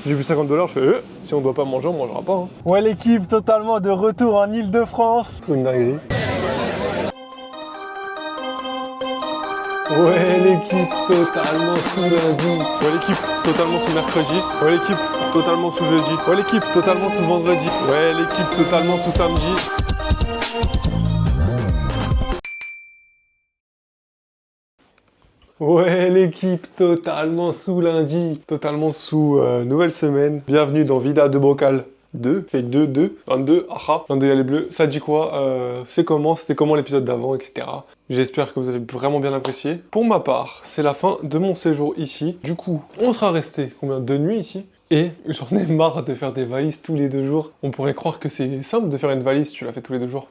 J'ai vu 50 $, je fais si on doit pas manger, on mangera pas. Hein. Ouais, l'équipe totalement de retour en Île-de-France. Trop une dinguerie. Ouais, l'équipe totalement sous lundi. Ouais, l'équipe totalement sous mercredi. Ouais, l'équipe totalement sous jeudi. Ouais, l'équipe totalement sous vendredi. Ouais, l'équipe totalement sous samedi. Ouais, l'équipe totalement sous lundi, totalement sous nouvelle semaine. Bienvenue dans Vida de Bocal 2, fait 2, 22, aha, 22 il y a les bleus. Ça dit quoi c'est comment, c'était comment l'épisode d'avant, etc. J'espère que vous avez vraiment bien apprécié. Pour ma part, c'est la fin de mon séjour ici. Du coup, on sera resté combien 2 nuits ici. Et j'en ai marre de faire des valises tous les 2 jours. On pourrait croire que c'est simple de faire une valise, tu la fais tous les 2 jours.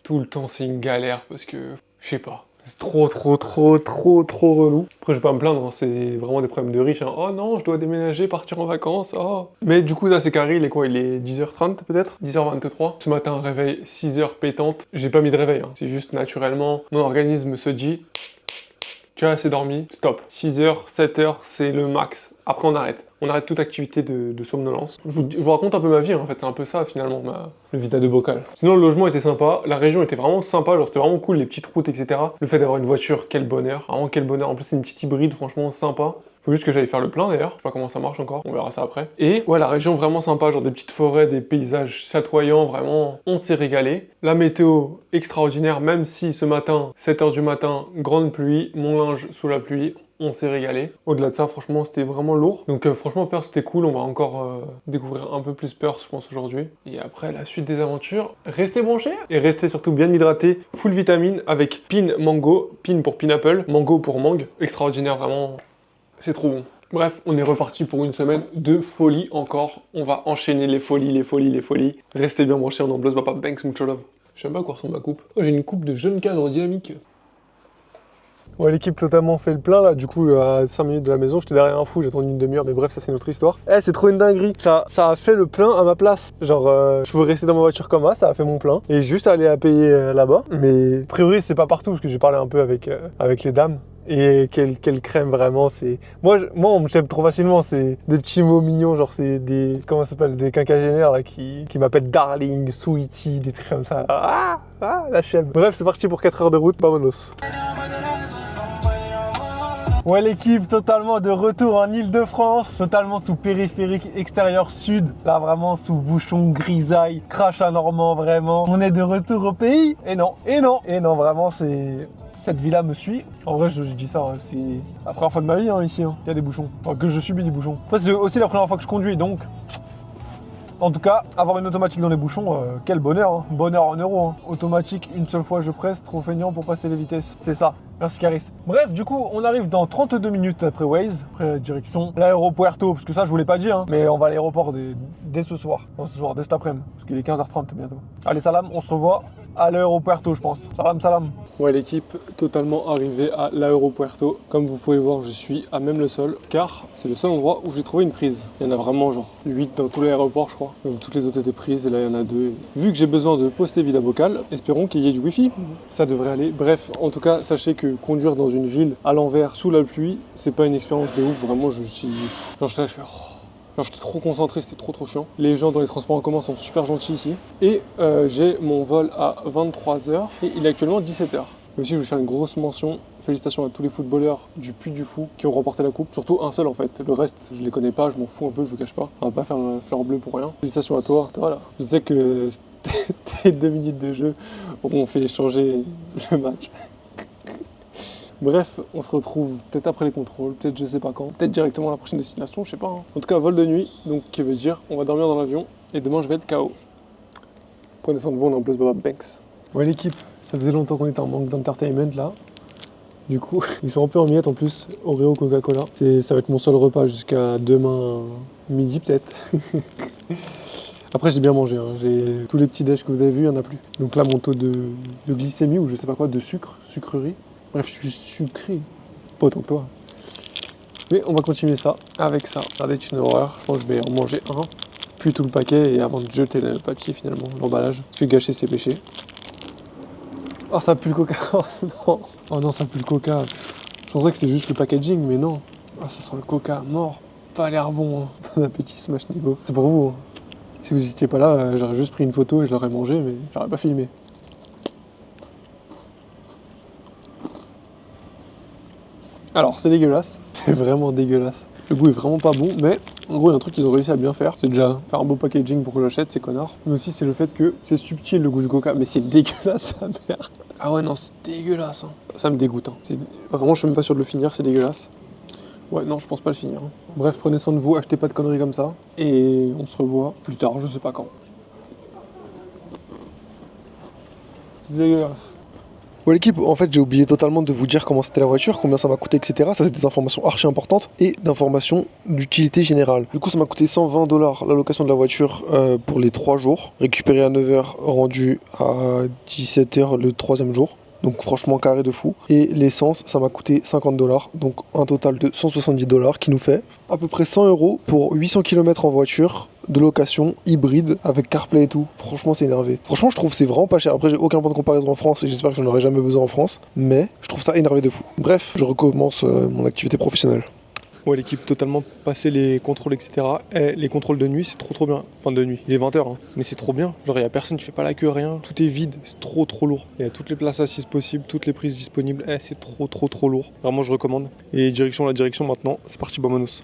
Tout le temps, c'est une galère parce que, je sais pas. C'est trop relou. Après, je vais pas me plaindre, hein, c'est vraiment des problèmes de riches. Hein. Oh non, je dois déménager, partir en vacances. Oh. Mais du coup, là, c'est carré. Il est quoi? Il est 10h30 peut-être 10h23. Ce matin, réveil 6h pétante. J'ai pas mis de réveil. Hein. C'est juste naturellement, mon organisme se dit tu as assez dormi, stop. 6h, 7h, c'est le max. Après, on arrête. On arrête toute activité de somnolence. Je vous raconte un peu ma vie, hein, en fait. C'est un peu ça, finalement, le Vida de Bocal. Sinon, le logement était sympa. La région était vraiment sympa. Genre, c'était vraiment cool, les petites routes, etc. Le fait d'avoir une voiture, quel bonheur. Vraiment, quel bonheur. En plus, c'est une petite hybride, franchement, sympa. Faut juste que j'aille faire le plein, d'ailleurs. Je sais pas comment ça marche encore. On verra ça après. Et, ouais, la région vraiment sympa. Genre, des petites forêts, des paysages chatoyants. Vraiment, on s'est régalé. La météo, extraordinaire. Même si, ce matin, 7h du matin, grande pluie. Mon linge sous la pluie. On s'est régalé. Au-delà de ça, franchement, c'était vraiment lourd. Donc franchement, Perth, c'était cool. On va encore découvrir un peu plus Perth, je pense, aujourd'hui. Et après, la suite des aventures, restez branchés et restez surtout bien hydratés. Full vitamine avec Pin Mango. Pin pour Pineapple, Mango pour Mangue. Extraordinaire, vraiment. C'est trop bon. Bref, on est reparti pour une semaine de folie encore. On va enchaîner les folies. Restez bien branchés, on embrasse Papa Banks, mucho love. Je sais pas à quoi ressemble ma coupe. Oh, j'ai une coupe de jeune cadre dynamique. Ouais, l'équipe totalement fait le plein là, du coup à 5 minutes de la maison, j'étais derrière un fou, j'ai attendu une demi-heure, mais bref, ça c'est notre histoire. Eh, c'est trop une dinguerie, ça a fait le plein à ma place. Genre, je pouvais rester dans ma voiture comme ça a fait mon plein. Et juste aller à payer là-bas. Mais a priori, c'est pas partout, parce que j'ai parlé un peu avec les dames. Et quelle crème vraiment, c'est... Moi, on me chèpe trop facilement, c'est des petits mots mignons, genre c'est des... Comment ça s'appelle? Des quinquagénaires là, qui m'appellent Darling, Sweetie, des trucs comme ça. La chèvre. Bref, c'est parti pour 4 heures de route, vamonos. Ouais, l'équipe totalement de retour en Île-de-France, totalement sous périphérique extérieur sud, là vraiment sous bouchon, grisaille, crash à Normand, vraiment. On est de retour au pays, et non, vraiment c'est... Cette vie-là me suit. En vrai, je dis ça, c'est la première fois de ma vie hein, ici, hein. Il y a des bouchons, enfin, que je subis des bouchons. Après, c'est aussi la première fois que je conduis, donc... En tout cas, avoir une automatique dans les bouchons, quel bonheur, hein. Bonheur en euros. Hein. Automatique, une seule fois je presse, trop feignant pour passer les vitesses. C'est ça. Merci Caris. Bref, du coup, on arrive dans 32 minutes après Waze, après direction l'aéropuerto, parce que ça je vous l'ai pas dit, hein, mais on va à l'aéroport dès ce soir. Non, ce soir, dès cet après-midi, parce qu'il est 15h30 bientôt. Allez, salam, on se revoit à l'aéropuerto, je pense. Salam. Ouais, l'équipe totalement arrivée à l'aéropuerto. Comme vous pouvez voir, je suis à même le sol, car c'est le seul endroit où j'ai trouvé une prise. Il y en a vraiment genre 8 dans tout l'aéroport, je crois. Donc toutes les autres étaient prises, et là il y en a 2. Vu que j'ai besoin de poster Vida Bocal, espérons qu'il y ait du wifi. Ça devrait aller. Bref, en tout cas, sachez que conduire dans une ville à l'envers sous la pluie, c'est pas une expérience de ouf. Vraiment, je suis... Genre, je fais... Genre, j'étais trop concentré, c'était trop chiant. Les gens dans les transports en commun sont super gentils ici. Et j'ai mon vol à 23h et il est actuellement 17h. Mais aussi, je vais faire une grosse mention. Félicitations à tous les footballeurs du Puy du Fou qui ont remporté la coupe. Surtout un seul en fait. Le reste, je les connais pas, je m'en fous un peu, je vous cache pas. On va pas faire fleur bleue pour rien. Félicitations à toi. Voilà. Je sais que tes 2 minutes de jeu auront fait changer le match. Bref, on se retrouve peut-être après les contrôles, peut-être je sais pas quand, peut-être directement à la prochaine destination, je sais pas. Hein. En tout cas, vol de nuit, donc qui veut dire on va dormir dans l'avion et demain je vais être KO. Prenez soin de vous, on est en plus Papa Banks. Ouais l'équipe, ça faisait longtemps qu'on était en manque d'entertainment là. Du coup, ils sont un peu en miettes en plus, Oreo, Coca-Cola. Ça va être mon seul repas jusqu'à demain midi peut-être. Après j'ai bien mangé, hein. J'ai tous les petits déj que vous avez vus, il n'y en a plus. Donc là mon taux de glycémie ou je sais pas quoi, de sucrerie. Bref, je suis sucré. Pas autant que toi. Mais on va continuer ça avec ça. Regardez, c'est une horreur. Je pense que je vais en manger un, puis tout le paquet, et avant de jeter le papier finalement, l'emballage. Parce que gâcher c'est péché. Oh, ça pue le coca. Oh non. Oh non, ça pue le coca. Je pensais que c'était juste le packaging, mais non. Ah, ça sent le coca mort. pas l'air bon. Hein. Bon appétit, Smash Nego. C'est pour vous. Hein. Si vous étiez pas là, j'aurais juste pris une photo et je l'aurais mangé, mais j'aurais pas filmé. Alors, c'est dégueulasse. C'est vraiment dégueulasse. Le goût est vraiment pas bon, mais en gros, il y a un truc qu'ils ont réussi à bien faire. C'est déjà faire un beau packaging pour que j'achète, ces connards. Mais aussi, c'est le fait que c'est subtil le goût du coca, mais c'est dégueulasse sa mère. Ah ouais, non, c'est dégueulasse. Hein. Ça me dégoûte. Hein. Vraiment, je suis même pas sûr de le finir, c'est dégueulasse. Ouais, non, je pense pas le finir. Hein. Bref, prenez soin de vous, achetez pas de conneries comme ça. Et on se revoit plus tard, je sais pas quand. C'est dégueulasse. Ouais l'équipe, en fait j'ai oublié totalement de vous dire comment c'était la voiture, combien ça m'a coûté, etc. Ça c'est des informations archi importantes et d'informations d'utilité générale. Du coup ça m'a coûté 120 $ la location de la voiture pour les 3 jours, récupéré à 9 h, rendu à 17 h le 3e jour. Donc franchement carré de fou. Et l'essence ça m'a coûté 50 $, donc un total de 170 $ qui nous fait à peu près 100 € pour 800 km en voiture de location hybride avec CarPlay et tout. Franchement c'est énervé. Franchement je trouve que c'est vraiment pas cher. Après j'ai aucun point de comparaison en France et j'espère que j'en aurai jamais besoin en France. Mais je trouve ça énervé de fou. Bref, je recommence mon activité professionnelle. Ouais l'équipe, totalement passé les contrôles etc. Et les contrôles de nuit c'est trop bien. Enfin de nuit, il est 20 h hein. Mais c'est trop bien. Genre il y a personne, tu fais pas la queue, rien. Tout est vide, c'est trop lourd. Il y a toutes les places assises possibles, toutes les prises disponibles. C'est trop lourd. Vraiment je recommande. Et la direction maintenant, c'est parti Bamanos.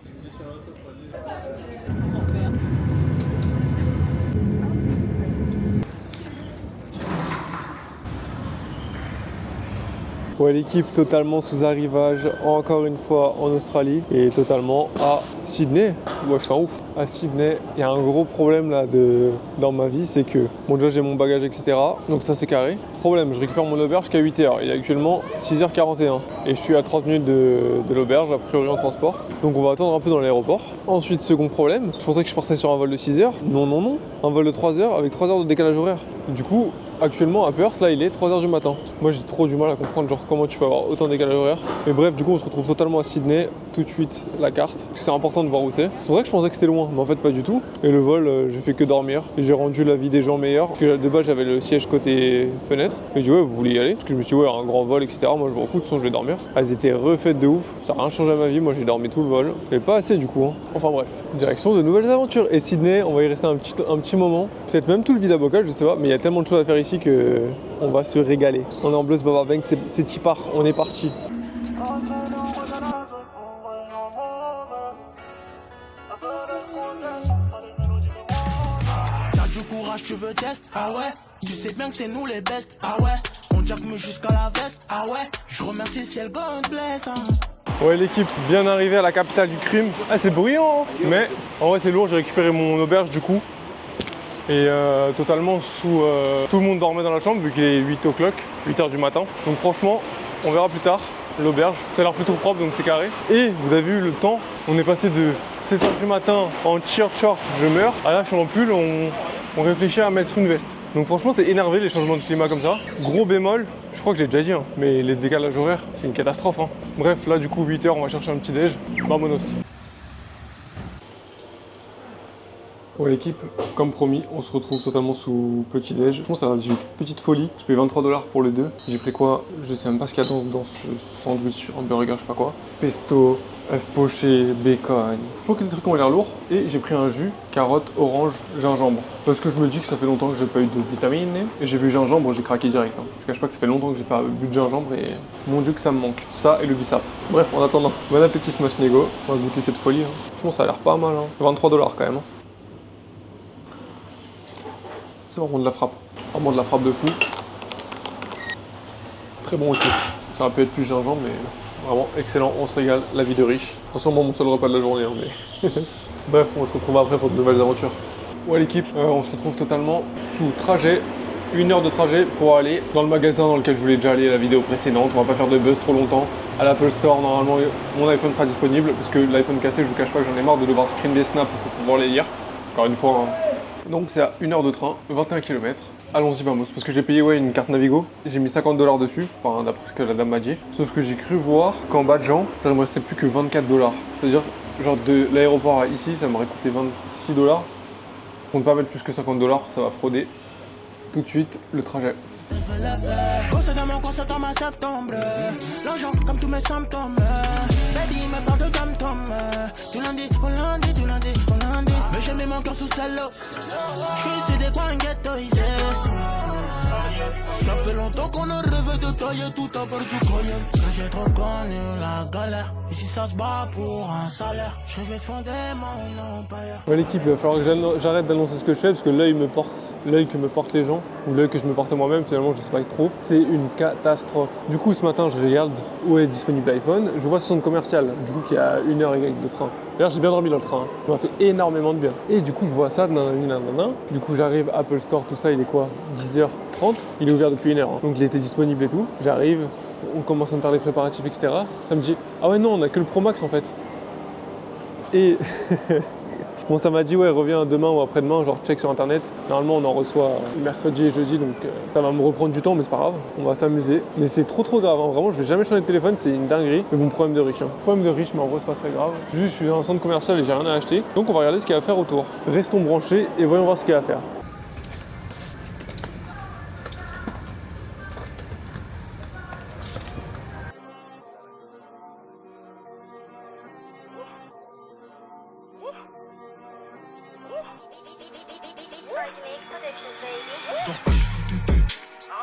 Ouais l'équipe totalement sous arrivage encore une fois en Australie et totalement à Sydney. Ouais je suis un ouf. À Sydney, il y a un gros problème là dans ma vie, c'est que bon déjà j'ai mon bagage etc. Donc ça c'est carré. Problème, je récupère mon auberge qu'à 8 h. Il est actuellement 6 h 41 et je suis à 30 minutes de l'auberge a priori en transport. Donc on va attendre un peu dans l'aéroport. Ensuite second problème, je pensais que je partais sur un vol de 6 h. Non. Un vol de 3 h avec 3 h de décalage horaire. Du coup actuellement à Perth là il est 3 h du matin. Moi j'ai trop du mal à comprendre genre comment tu peux avoir autant de décalage horaire. Mais bref du coup on se retrouve totalement à Sydney. Tout de suite la carte parce que c'est important de voir où c'est. C'est vrai que je pensais que c'était loin mais en fait pas du tout. Et le vol j'ai fait que dormir et j'ai rendu la vie des gens meilleure. Parce que de base j'avais le siège côté fenêtre et j'ai dit ouais vous voulez y aller. Parce que je me suis dit ouais un grand vol etc. Moi je m'en fous de toute façon je vais dormir. Elles étaient refaites de ouf. Ça a rien changé à ma vie. Moi j'ai dormi tout le vol. Et pas assez du coup hein. Enfin bref. Direction de nouvelles aventures. Et Sydney on va y rester un petit moment. Peut-être même tout le Vida Bocal je sais pas. Mais il y a tellement de choses à faire ici que on va se régaler. On est en Blues Baba Bank, c'est Tipar, on est parti. T'as du courage, tu veux test? Ah ouais, tu sais bien que c'est nous les best. Ah ouais, on jack me jusqu'à la veste. Ah ouais, je remercie le ciel, God bless. Ouais l'équipe, bien arrivé à la capitale du crime. Ah c'est bruyant hein. Mais en vrai c'est lourd, j'ai récupéré mon auberge du coup. Et totalement sous... tout le monde dormait dans la chambre vu qu'il est 8 h du matin. Donc franchement, on verra plus tard l'auberge. Ça a l'air plutôt propre donc c'est carré. Et vous avez vu le temps, on est passé de 7 h du matin en short, je meurs. À là je suis en pull, on réfléchit à mettre une veste. Donc franchement c'est énervé les changements de climat comme ça. Gros bémol, je crois que j'ai déjà dit, hein, mais les décalages horaires c'est une catastrophe. Hein. Bref là du coup 8 h on va chercher un petit déj. Vamonos. Ouais l'équipe, comme promis, on se retrouve totalement sous petit déj. Je pense que ça va être une petite folie. Je paye 23 $ pour les deux. J'ai pris quoi? Je sais même pas ce qu'il y a dans ce sandwich, hamburger, je sais pas quoi. Pesto, œuf poché, bacon. Franchement que les trucs ont l'air lourds. Et j'ai pris un jus, carotte, orange, gingembre. Parce que je me dis que ça fait longtemps que j'ai pas eu de vitamines. Et j'ai vu gingembre, j'ai craqué direct. Hein. Je cache pas que ça fait longtemps que j'ai pas bu de gingembre et mon dieu que ça me manque. Ça et le bissap. Bref, en attendant, bon appétit Smash Nego. On va goûter cette folie. Hein. Franchement ça a l'air pas mal. Hein. 23 $ quand même. Hein. C'est vraiment de la frappe. Vraiment de la frappe de fou. Très bon aussi. Ça aurait pu être plus gingembre, mais vraiment excellent. On se régale. La vie de riche. C'est sûrement mon seul repas de la journée. Hein, mais... Bref, on se retrouve après pour de nouvelles aventures. Ouais l'équipe, on se retrouve totalement sous trajet. 1 heure de trajet pour aller dans le magasin dans lequel je voulais déjà aller la vidéo précédente. On va pas faire de buzz trop longtemps. À l'Apple Store, normalement, mon iPhone sera disponible. Parce que l'iPhone cassé, je vous cache pas que j'en ai marre de devoir screen des snaps pour pouvoir les lire. Encore une fois... Hein. Donc c'est à 1 heure de train, 21 km. Allons-y Bamos, parce que j'ai payé une carte Navigo. J'ai mis 50 $ dessus, enfin d'après ce que la dame m'a dit. Sauf que j'ai cru voir qu'en bas de Jean, ça me restait plus que 24 $. C'est-à-dire, genre de l'aéroport à ici, ça m'aurait coûté 26 $. Pour ne pas mettre plus que 50 $, ça va frauder. Tout de suite, le trajet. L'argent comme tous mes symptômes. Baby me parle de tom-tom. Du lundi au lundi. mon cœur sous celle-là. J'suis sur des coins ghettoisés. Ça fait longtemps qu'on a rêvé de tailler tout à part du collier. J'ai trop connu la galère. Ici ça se bat pour un salaire. Je rêvais de fonder mon empire. Ouais, l'équipe, il va falloir que j'arrête d'annoncer ce que je fais parce que l'œil que me portent les gens, ou l'œil que je me portais moi-même, finalement je sais pas trop, c'est une catastrophe. Du coup ce matin je regarde où est disponible l'iPhone, je vois ce centre commercial, du coup qu'il y a 1 heure et quelques de train. D'ailleurs j'ai bien dormi dans le train, ça m'a fait énormément de bien. Et du coup je vois ça, nanana. Du coup j'arrive, Apple Store, tout ça, il est quoi, 10h30, il est ouvert depuis 1 heure, hein. Donc il était disponible et tout. J'arrive, on commence à me faire les préparatifs, etc. Ça me dit, ah ouais non, on a que le Pro Max en fait. Et bon, ça m'a dit, ouais, reviens demain ou après-demain, genre check sur internet. Normalement, on en reçoit mercredi et jeudi, donc ça va me reprendre du temps, mais c'est pas grave, on va s'amuser. Mais c'est trop grave, hein. Vraiment, je vais jamais changer de téléphone, c'est une dinguerie. Mais bon, problème de riche. Hein. Problème de riche, mais en gros, c'est pas très grave. Juste, je suis dans un centre commercial et j'ai rien à acheter. Donc, on va regarder ce qu'il y a à faire autour. Restons branchés et voyons voir ce qu'il y a à faire.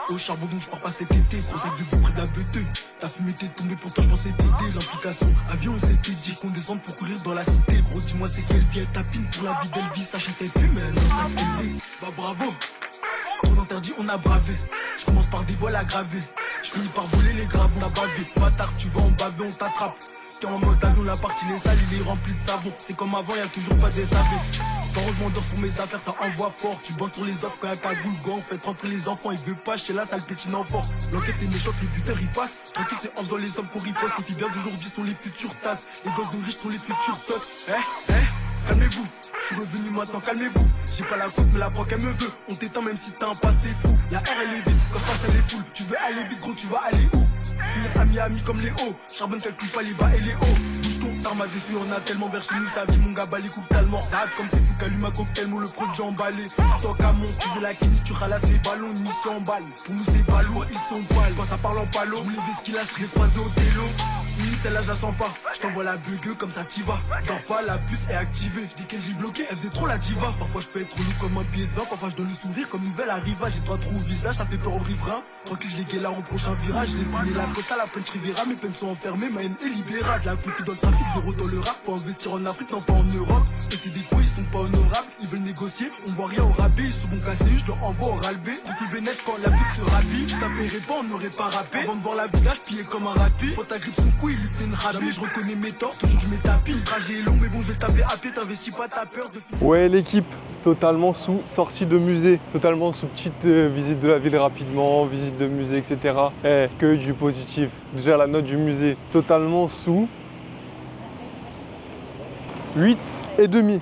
Au charbon donc je pars pas cet été, gros sac de vous près de la beuteuse. T'as fumé t'es tombé pourtant je pensais t'aider. L'implication avion on s'était dit qu'on descende pour courir dans la cité. Gros dis-moi c'est quelle vie elle tapine pour la vie d'Elvis. S'achetait plus mais elle a un sac élevé. Bah bravo, trop d'interdits on a bravé. Je commence par des voiles aggravées. Je finis par voler les gravons. T'as bavé, bâtard tu vas en baver on t'attrape. T'es en mode avion, la partie les salles il est rempli de savon. C'est comme avant y'a toujours pas des savés. Heureusement dors sur mes affaires, ça envoie fort. Tu bandes sur les offres quand y'a ta goule gant. Faites rentrer les enfants, il veut pas, chez là, ça le pétine en force. L'enquête est méchante, les buteurs ils passent. Tranquille, c'est en faisant les hommes qu'on riposte. Les filles bien d'aujourd'hui sont les futures tasses. Les gosses de riches sont les futurs tots. Calmez-vous, je suis revenu maintenant, calmez-vous. J'ai pas la faute, mais la broque elle me veut. On t'éteint même si t'as un passé fou. La R elle est vide, quand ça elle est full. Tu veux aller vite, gros, tu vas aller où? Finir à Miami comme les hauts. Charbonne calcule pas les bas et les hauts. T'armes dessus, on a tellement vers chez nous, sa vie, mon gars, bat les coups tellement. Ça rate comme c'est fou, qu'allume un cocktail, mon le produit emballé. Toi, Camon, tu veux la Kenny, tu ralasses les ballons, une mission en balle. Pour nous, c'est pas lourd, ils sont pâles. Quand ça parle en palo, je me lève ce qu'il a, je croisé au télo. Celle-là, je la sens pas. Je t'envoie la bugueux, comme ça t'y vas. Dors pas, la puce est activée. Je dis qu'elle j'ai bloqué, elle faisait trop la diva. Parfois, je peux être relou comme un billet de vin. Parfois, je donne le sourire comme nouvelle arrivage. Et toi, trop au visage, ça fait peur au riverain. Tranquille, je les guélards au prochain virage. J'ai destiné la côte à la French Riviera. Mes peines sont enfermées, ma haine est libérale. De la concu dans le trafic, 0 dans le rap. Faut investir en Afrique, non pas en Europe. Et c'est des couilles, ils sont pas honorables. Ils veulent négocier, on voit rien au rabais. Ils sont bon cassés, je leur envoie au ralbé. Du tout bénef quand la pute se rhabille. Si ça paierait pas, on n'aurait pas rappé. Avant de voir la visage, pillé comme un raté. Quand t'agrippes son cou, il lui fait une rabais. Je reconnais mes torts, toujours je mets tapis. Le trajet est long, mais bon, je vais taper à pied. T'investis pas, t'as peur de finir. Ouais, l'équipe, totalement sous sortie de musée, totalement sous petite visite de la ville rapidement, visite de musée, etc. Que du positif. Déjà, la note du musée, totalement sous 8,5. 8,5.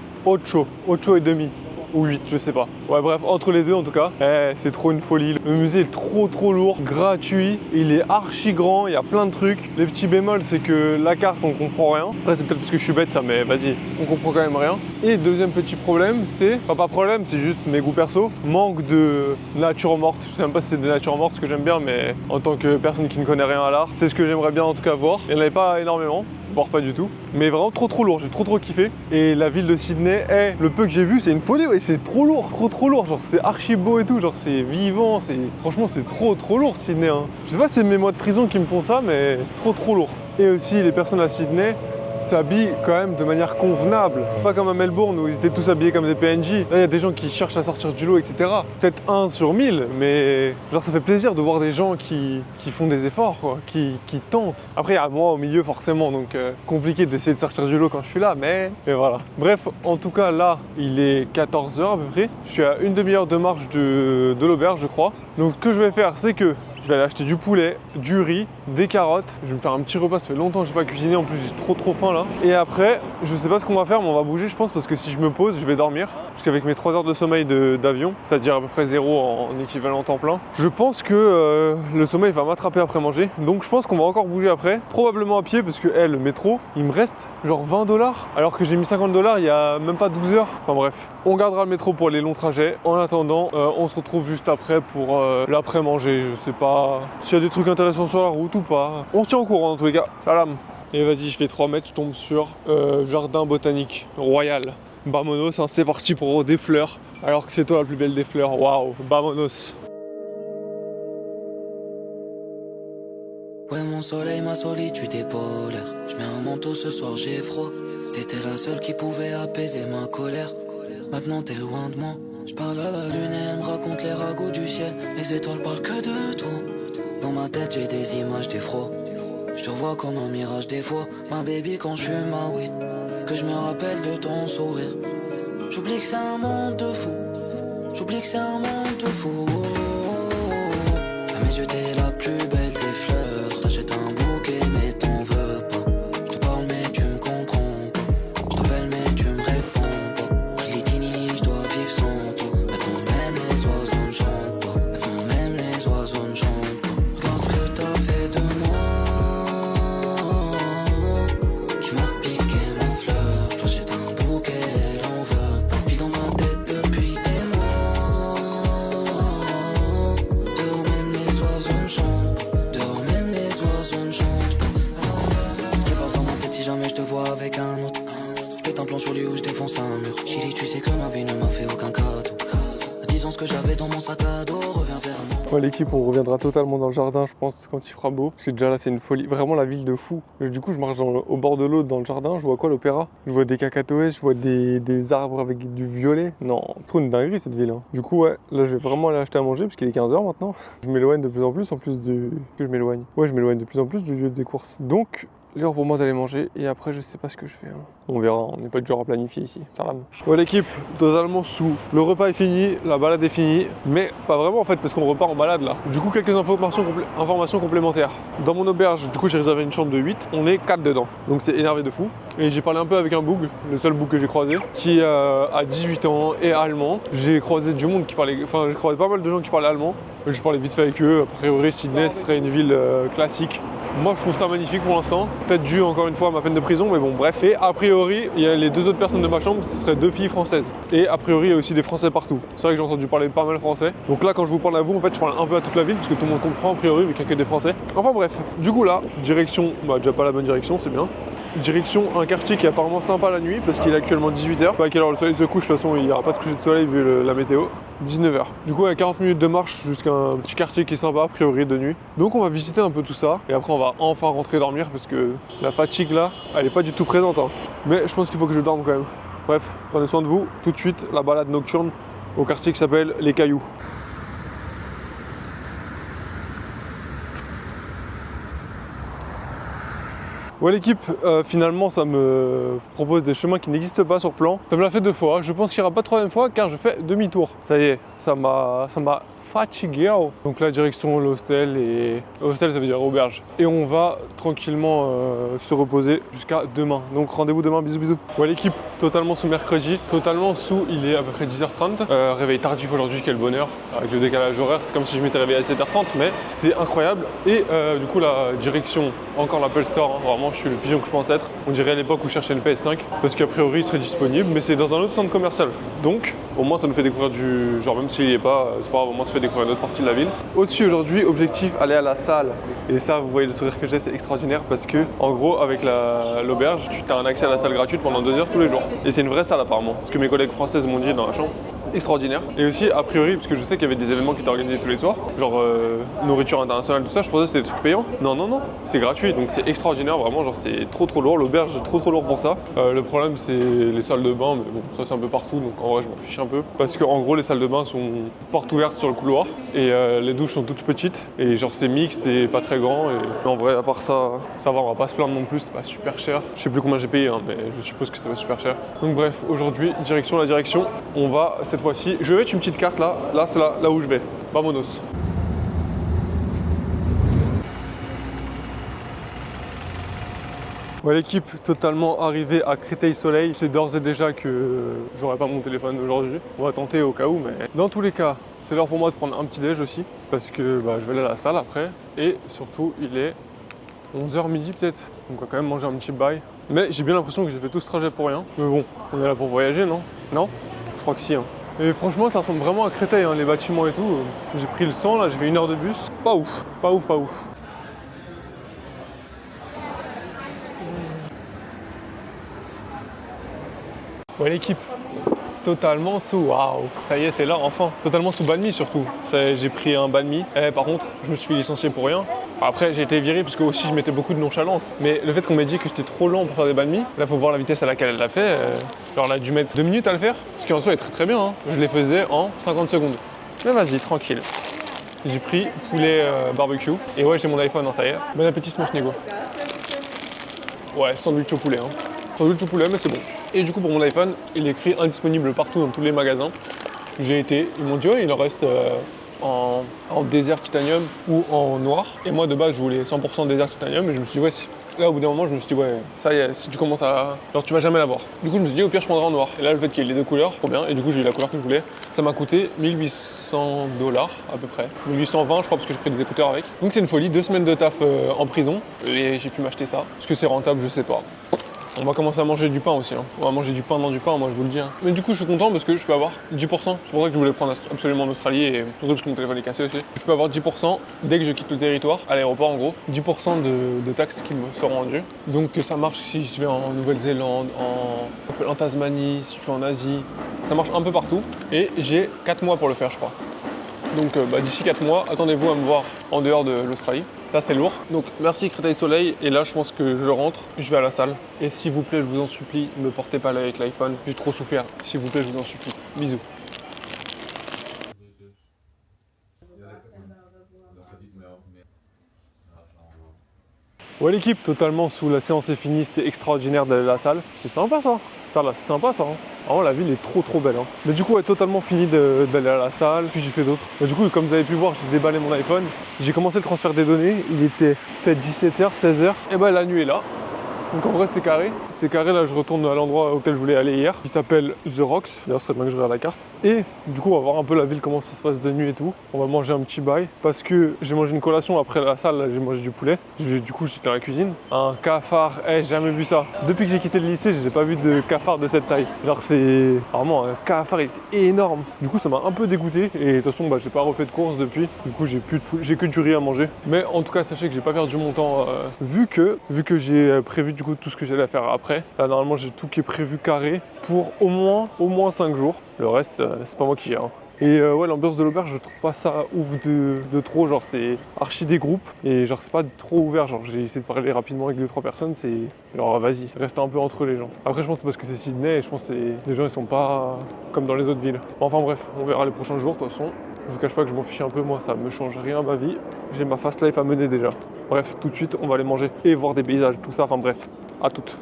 Ou 8, je sais pas. Ouais, bref, entre les deux en tout cas, c'est trop une folie. Le musée est trop lourd, gratuit, il est archi grand, il y a plein de trucs. Les petits bémols, c'est que la carte, on comprend rien. Après, c'est peut-être parce que je suis bête, ça, mais vas-y, on comprend quand même rien. Et deuxième petit problème, c'est, enfin pas problème, c'est juste mes goûts perso, manque de nature morte. Je sais même pas si c'est de nature morte, ce que j'aime bien, mais en tant que personne qui ne connaît rien à l'art, c'est ce que j'aimerais bien en tout cas voir. Il n'y en avait pas énormément, voire pas du tout, mais vraiment trop lourd, j'ai trop kiffé. Et la ville de Sydney, le peu que j'ai vu, c'est une folie, ouais, c'est trop lourd, trop lourd, genre c'est archi beau et tout, genre c'est vivant, franchement c'est trop lourd Sydney, hein. Je sais pas si c'est mes mois de prison qui me font ça, mais trop lourd. Et aussi les personnes à Sydney s'habillent quand même de manière convenable. Pas comme à Melbourne où ils étaient tous habillés comme des PNJ. Là, il y a des gens qui cherchent à sortir du lot, etc. Peut-être 1 sur 1000, mais genre ça fait plaisir de voir des gens qui font des efforts, quoi, qui tentent. Après, il y a moi au milieu forcément, donc compliqué d'essayer de sortir du lot quand je suis là, mais voilà. Bref, en tout cas, là, il est 14h à peu près. Je suis à une demi-heure de marche de l'auberge, je crois. Donc, ce que je vais faire, c'est que je vais aller acheter du poulet, du riz, des carottes. Je vais me faire un petit repas, ça fait longtemps que j'ai pas cuisiné, en plus j'ai trop faim là. Et après, je sais pas ce qu'on va faire, mais on va bouger je pense, parce que si je me pose, je vais dormir. Parce qu'avec mes 3 heures de sommeil d'avion, c'est-à-dire à peu près 0 en équivalent temps plein, je pense que le sommeil va m'attraper après manger. Donc je pense qu'on va encore bouger après, probablement à pied, parce que le métro, il me reste genre 20$, alors que j'ai mis 50$ il y a même pas 12 heures. Enfin bref, on gardera le métro pour les longs trajets. En attendant, on se retrouve juste après pour l'après-manger, je sais pas s'il y a des trucs intéressants sur la route ou pas. On se tient au courant dans tous les cas. Salam. Et vas-y, je fais 3 mètres, je tombe sur Jardin botanique royal. Vamonos, hein, c'est parti pour des fleurs. Alors que c'est toi la plus belle des fleurs. Waouh, vamonos. Ouais, mon soleil, ma solitude est polaire. Je mets un manteau ce soir, j'ai froid. T'étais la seule qui pouvait apaiser ma colère. Maintenant t'es loin de moi. Je parle à la lune et elle me raconte les ragots du ciel. Les étoiles parlent que de toi. Dans ma tête j'ai des images d'effroi. Je te vois comme un mirage des fois. Ma baby quand je fume ma weed. Que je me rappelle de ton sourire. J'oublie que c'est un monde de fou. J'oublie que c'est un monde de fou. À mes yeux t'es la plus belle des fleurs. T'achètes un bouquet mais t'en veux pas. Je te parle mais tu me comprends pas. Je t'appelle mais tu me réponds pas. Litini, je dois vivre sans toi. Maintenant même les oiseaux ne chantent pas. Maintenant même les oiseaux ne chantent pas. Regarde ce que t'as fait de moi. Qui m'a piqué ma fleur. J'achète un bouquet, elle en veut pas. Puis dans ma tête depuis des mois. Dehors même les oiseaux ne chantent pas. Dehors même les oiseaux ne chantent pas. Ce qui passe dans ma tête si jamais je te vois avec un autre. Je pète un plan sur lui où je défonce un mur. Chili, tu sais que ma vie ne m'a fait aucun cadeau. Disons ce que j'avais dans mon sac à dos. Reviens vers moi. Ouais, l'équipe, on reviendra totalement dans le jardin, je pense, quand il fera beau. Parce que déjà là, c'est une folie. Vraiment la ville de fou. Du coup, je marche au bord de l'eau dans le jardin. Je vois quoi, l'opéra? Je vois des cacatoès, je vois des arbres avec du violet. Non, trop une dinguerie cette ville. Hein. Du coup, ouais, là, je vais vraiment aller acheter à manger parce qu'il est 15h maintenant. Je m'éloigne de plus en plus du. Que je m'éloigne. Ouais, je m'éloigne de plus en plus du lieu des courses. Donc, l'heure pour moi d'aller manger et après je sais pas ce que je fais. Hein. On verra, on n'est pas du genre à planifier ici. Ça va. Ouais l'équipe, totalement sous. Le repas est fini, la balade est finie, mais pas vraiment en fait parce qu'on repart en balade là. Du coup quelques informations complémentaires. Dans mon auberge, du coup j'ai réservé une chambre de 8, on est 4 dedans. Donc c'est énervé de fou. Et j'ai parlé un peu avec un boug, le seul boug que j'ai croisé, qui a 18 ans et allemand. J'ai croisé du monde qui parlait, enfin j'ai croisé pas mal de gens qui parlaient allemand. J'ai parlé vite fait avec eux. A priori Sydney serait une ville classique. Moi je trouve ça magnifique pour l'instant. Peut-être dû encore une fois à ma peine de prison, mais bon bref. Et a priori, il y a les deux autres personnes de ma chambre, ce seraient 2 filles françaises. Et a priori, il y a aussi des Français partout. C'est vrai que j'ai entendu parler pas mal français. Donc là, quand je vous parle à vous, en fait, je parle un peu à toute la ville, parce que tout le monde comprend a priori, vu qu'il n'y a que des Français. Enfin bref, du coup là, direction, bah déjà pas la bonne direction, c'est bien. Direction un quartier qui est apparemment sympa la nuit parce qu'il est actuellement 18h. Pas à quelle heure le soleil se couche, de toute façon il n'y aura pas de coucher de soleil vu la météo. 19h. Du coup il y a 40 minutes de marche jusqu'à un petit quartier qui est sympa a priori de nuit. Donc on va visiter un peu tout ça et après on va enfin rentrer dormir parce que la fatigue là elle est pas du tout présente. Hein. Mais je pense qu'il faut que je dorme quand même. Bref, prenez soin de vous. Tout de suite la balade nocturne au quartier qui s'appelle Les Cailloux. Ouais l'équipe, finalement ça me propose des chemins qui n'existent pas sur plan. Ça me l'a fait 2 fois, je pense qu'il n'y aura pas de 3e fois car je fais demi-tour. Ça y est, ça m'a fatigué. Donc là direction l'hostel et... Hostel ça veut dire auberge. Et on va tranquillement se reposer jusqu'à demain. Donc rendez-vous demain, bisous bisous. Ouais l'équipe, totalement sous mercredi, totalement sous, il est à peu près 10h30. Réveil tardif aujourd'hui, quel bonheur. Avec le décalage horaire, c'est comme si je m'étais réveillé à 7h30 mais c'est incroyable. Et du coup la direction, encore l'Apple Store, hein, vraiment je suis le pigeon que je pense être. On dirait à l'époque où je cherchais une PS5 parce qu'a priori il serait disponible mais c'est dans un autre centre commercial. Donc au moins ça nous fait découvrir du... genre même s'il n'y est pas, c'est pas grave, au moins ça fait découvrir une autre partie de la ville. Au-dessus aujourd'hui, objectif, aller à la salle. Et ça vous voyez le sourire que j'ai, c'est extraordinaire parce que en gros avec l'auberge, tu as un accès à la salle gratuite pendant 2 heures tous les jours. Et c'est une vraie salle apparemment, ce que mes collègues françaises m'ont dit dans la chambre. Extraordinaire. Et aussi a priori, parce que je sais qu'il y avait des événements qui étaient organisés tous les soirs, genre nourriture internationale, tout ça, je pensais que c'était des trucs payants. Non, non, non, c'est gratuit, donc c'est extraordinaire, vraiment, genre c'est trop lourd, l'auberge est trop lourd pour ça. Le problème c'est les salles de bain, mais bon, ça c'est un peu partout, donc en vrai je m'en fiche un peu. Parce que en gros les salles de bain sont portes ouvertes sur le couloir, et les douches sont toutes petites, et genre c'est mixte et pas très grand, et en vrai à part ça, ça va, on va pas se plaindre non plus, c'était pas super cher. Je sais plus combien j'ai payé, hein, mais je suppose que c'était pas super cher. Donc bref, aujourd'hui, direction la direction, on va cette fois-ci, je vais mettre une petite carte là c'est là où je vais, vamonos. Ouais l'équipe, totalement arrivée à Créteil-Soleil, c'est d'ores et déjà que j'aurai pas mon téléphone aujourd'hui, on va tenter au cas où, mais dans tous les cas, c'est l'heure pour moi de prendre un petit déj aussi, parce que je vais aller à la salle après, et surtout il est 11h midi peut-être, donc on va quand même manger un petit bail. Mais j'ai bien l'impression que j'ai fait tout ce trajet pour rien, mais bon, on est là pour voyager non? Non? Je crois que si hein. Et franchement ça ressemble vraiment à Créteil, hein, les bâtiments et tout. J'ai pris le 100 là, j'ai fait 1 heure de bus. Pas ouf, pas ouf, pas ouf. Ouais l'équipe, totalement sous, waouh, ça y est c'est là enfin. Totalement sous banh mi surtout, j'ai pris un banh mi. Par contre, je me suis licencié pour rien. Après j'ai été viré parce que aussi je mettais beaucoup de nonchalance. Mais le fait qu'on m'ait dit que j'étais trop lent pour faire des banh mi, là faut voir la vitesse à laquelle elle l'a fait. Genre elle a dû mettre 2 minutes à le faire, ce qui en soi est très très bien. Hein. Je les faisais en 50 secondes. Mais vas-y, tranquille. J'ai pris poulet barbecue. Et ouais j'ai mon iPhone, hein, ça y est. Bon appétit Smash Nego. Ouais, sandwich au poulet. Hein. Sandwich au poulet mais c'est bon. Et du coup pour mon iPhone, il est écrit indisponible partout dans tous les magasins. J'ai été, ils m'ont dit ouais il en reste en désert titanium ou en noir. Et moi de base je voulais 100% désert titanium et je me suis dit ouais, là au bout d'un moment je me suis dit ouais ça y est, si tu commences à... genre tu vas jamais l'avoir. Du coup je me suis dit au pire je prendrai en noir. Et là le fait qu'il y ait les deux couleurs, trop bien. Et du coup j'ai eu la couleur que je voulais. Ça m'a coûté 1800 $ à peu près. 1820 je crois parce que j'ai pris des écouteurs avec. Donc c'est une folie, 2 semaines de taf en prison. Et j'ai pu m'acheter ça. Est-ce que c'est rentable, je sais pas. On va commencer à manger du pain aussi. Hein. On va manger du pain dans du pain, moi je vous le dis. Hein. Mais du coup, je suis content parce que je peux avoir 10%. C'est pour ça que je voulais prendre absolument en Australie et surtout parce que mon téléphone est cassé aussi. Je peux avoir 10% dès que je quitte le territoire, à l'aéroport en gros. 10% de taxes qui me seront rendues. Donc ça marche si je vais en Nouvelle-Zélande, en Tasmanie, si je suis en Asie. Ça marche un peu partout. Et j'ai 4 mois pour le faire, je crois. Donc d'ici 4 mois, attendez-vous à me voir en dehors de l'Australie. Ça c'est lourd. Donc merci Créteil Soleil. Et là je pense que je rentre, je vais à la salle. Et s'il vous plaît, je vous en supplie, ne me portez pas l'œil avec l'iPhone. J'ai trop souffert. S'il vous plaît, je vous en supplie. Bisous. Ouais l'équipe, totalement sous, la séance est finie, c'était extraordinaire d'aller à la salle. C'est sympa ça. Ça là, c'est sympa ça. Hein. Vraiment la ville est trop belle. Hein. Mais du coup, ouais, totalement fini d'aller à la salle. Puis j'ai fait d'autres. Du coup, comme vous avez pu voir, j'ai déballé mon iPhone. J'ai commencé le transfert des données. Il était peut-être 17h, 16h. Et bah la nuit est là. Donc en vrai c'est carré. C'est carré, là je retourne à l'endroit auquel je voulais aller hier, qui s'appelle The Rocks. D'ailleurs ce serait bien que je regarde la carte. Et du coup on va voir un peu la ville, comment ça se passe de nuit et tout. On va manger un petit bail. Parce que j'ai mangé une collation après la salle, là j'ai mangé du poulet. Du coup j'étais dans la cuisine. Un cafard, j'ai jamais vu ça. Depuis que j'ai quitté le lycée, j'ai pas vu de cafard de cette taille. Genre c'est vraiment un cafard, il était énorme. Du coup ça m'a un peu dégoûté. Et de toute façon j'ai pas refait de course depuis. Du coup j'ai que du riz à manger. Mais en tout cas sachez que j'ai pas perdu mon temps vu que j'ai prévu du coup tout ce que j'allais faire après. Là normalement j'ai tout qui est prévu carré pour au moins 5 jours. Le reste c'est pas moi qui gère. Et ouais l'ambiance de l'auberge je trouve pas ça ouf de trop, genre c'est archi des groupes et genre c'est pas trop ouvert, genre j'ai essayé de parler rapidement avec 2-3 personnes, c'est genre vas-y, reste un peu entre les gens. Après je pense que c'est parce que c'est Sydney et je pense que les gens ils sont pas comme dans les autres villes. Enfin bref, on verra les prochains jours de toute façon. Je vous cache pas que je m'en fiche un peu, moi ça me change rien à ma vie. J'ai ma fast life à mener déjà. Bref, tout de suite on va aller manger et voir des paysages, tout ça, enfin bref, à toutes.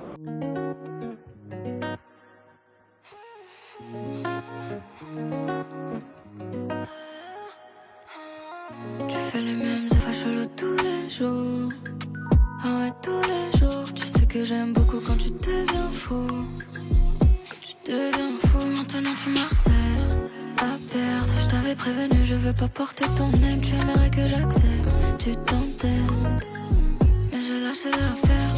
Tu fais les mêmes effets chelous tous les jours. Ah ouais, tous les jours. Tu sais que j'aime beaucoup quand tu deviens fou. Quand tu deviens fou. Maintenant tu m'harcèles à perdre. Je t'avais prévenu, je veux pas porter ton aime. Tu aimerais que j'accepte. Tu t'entêtes, mais j'ai lâché l'affaire.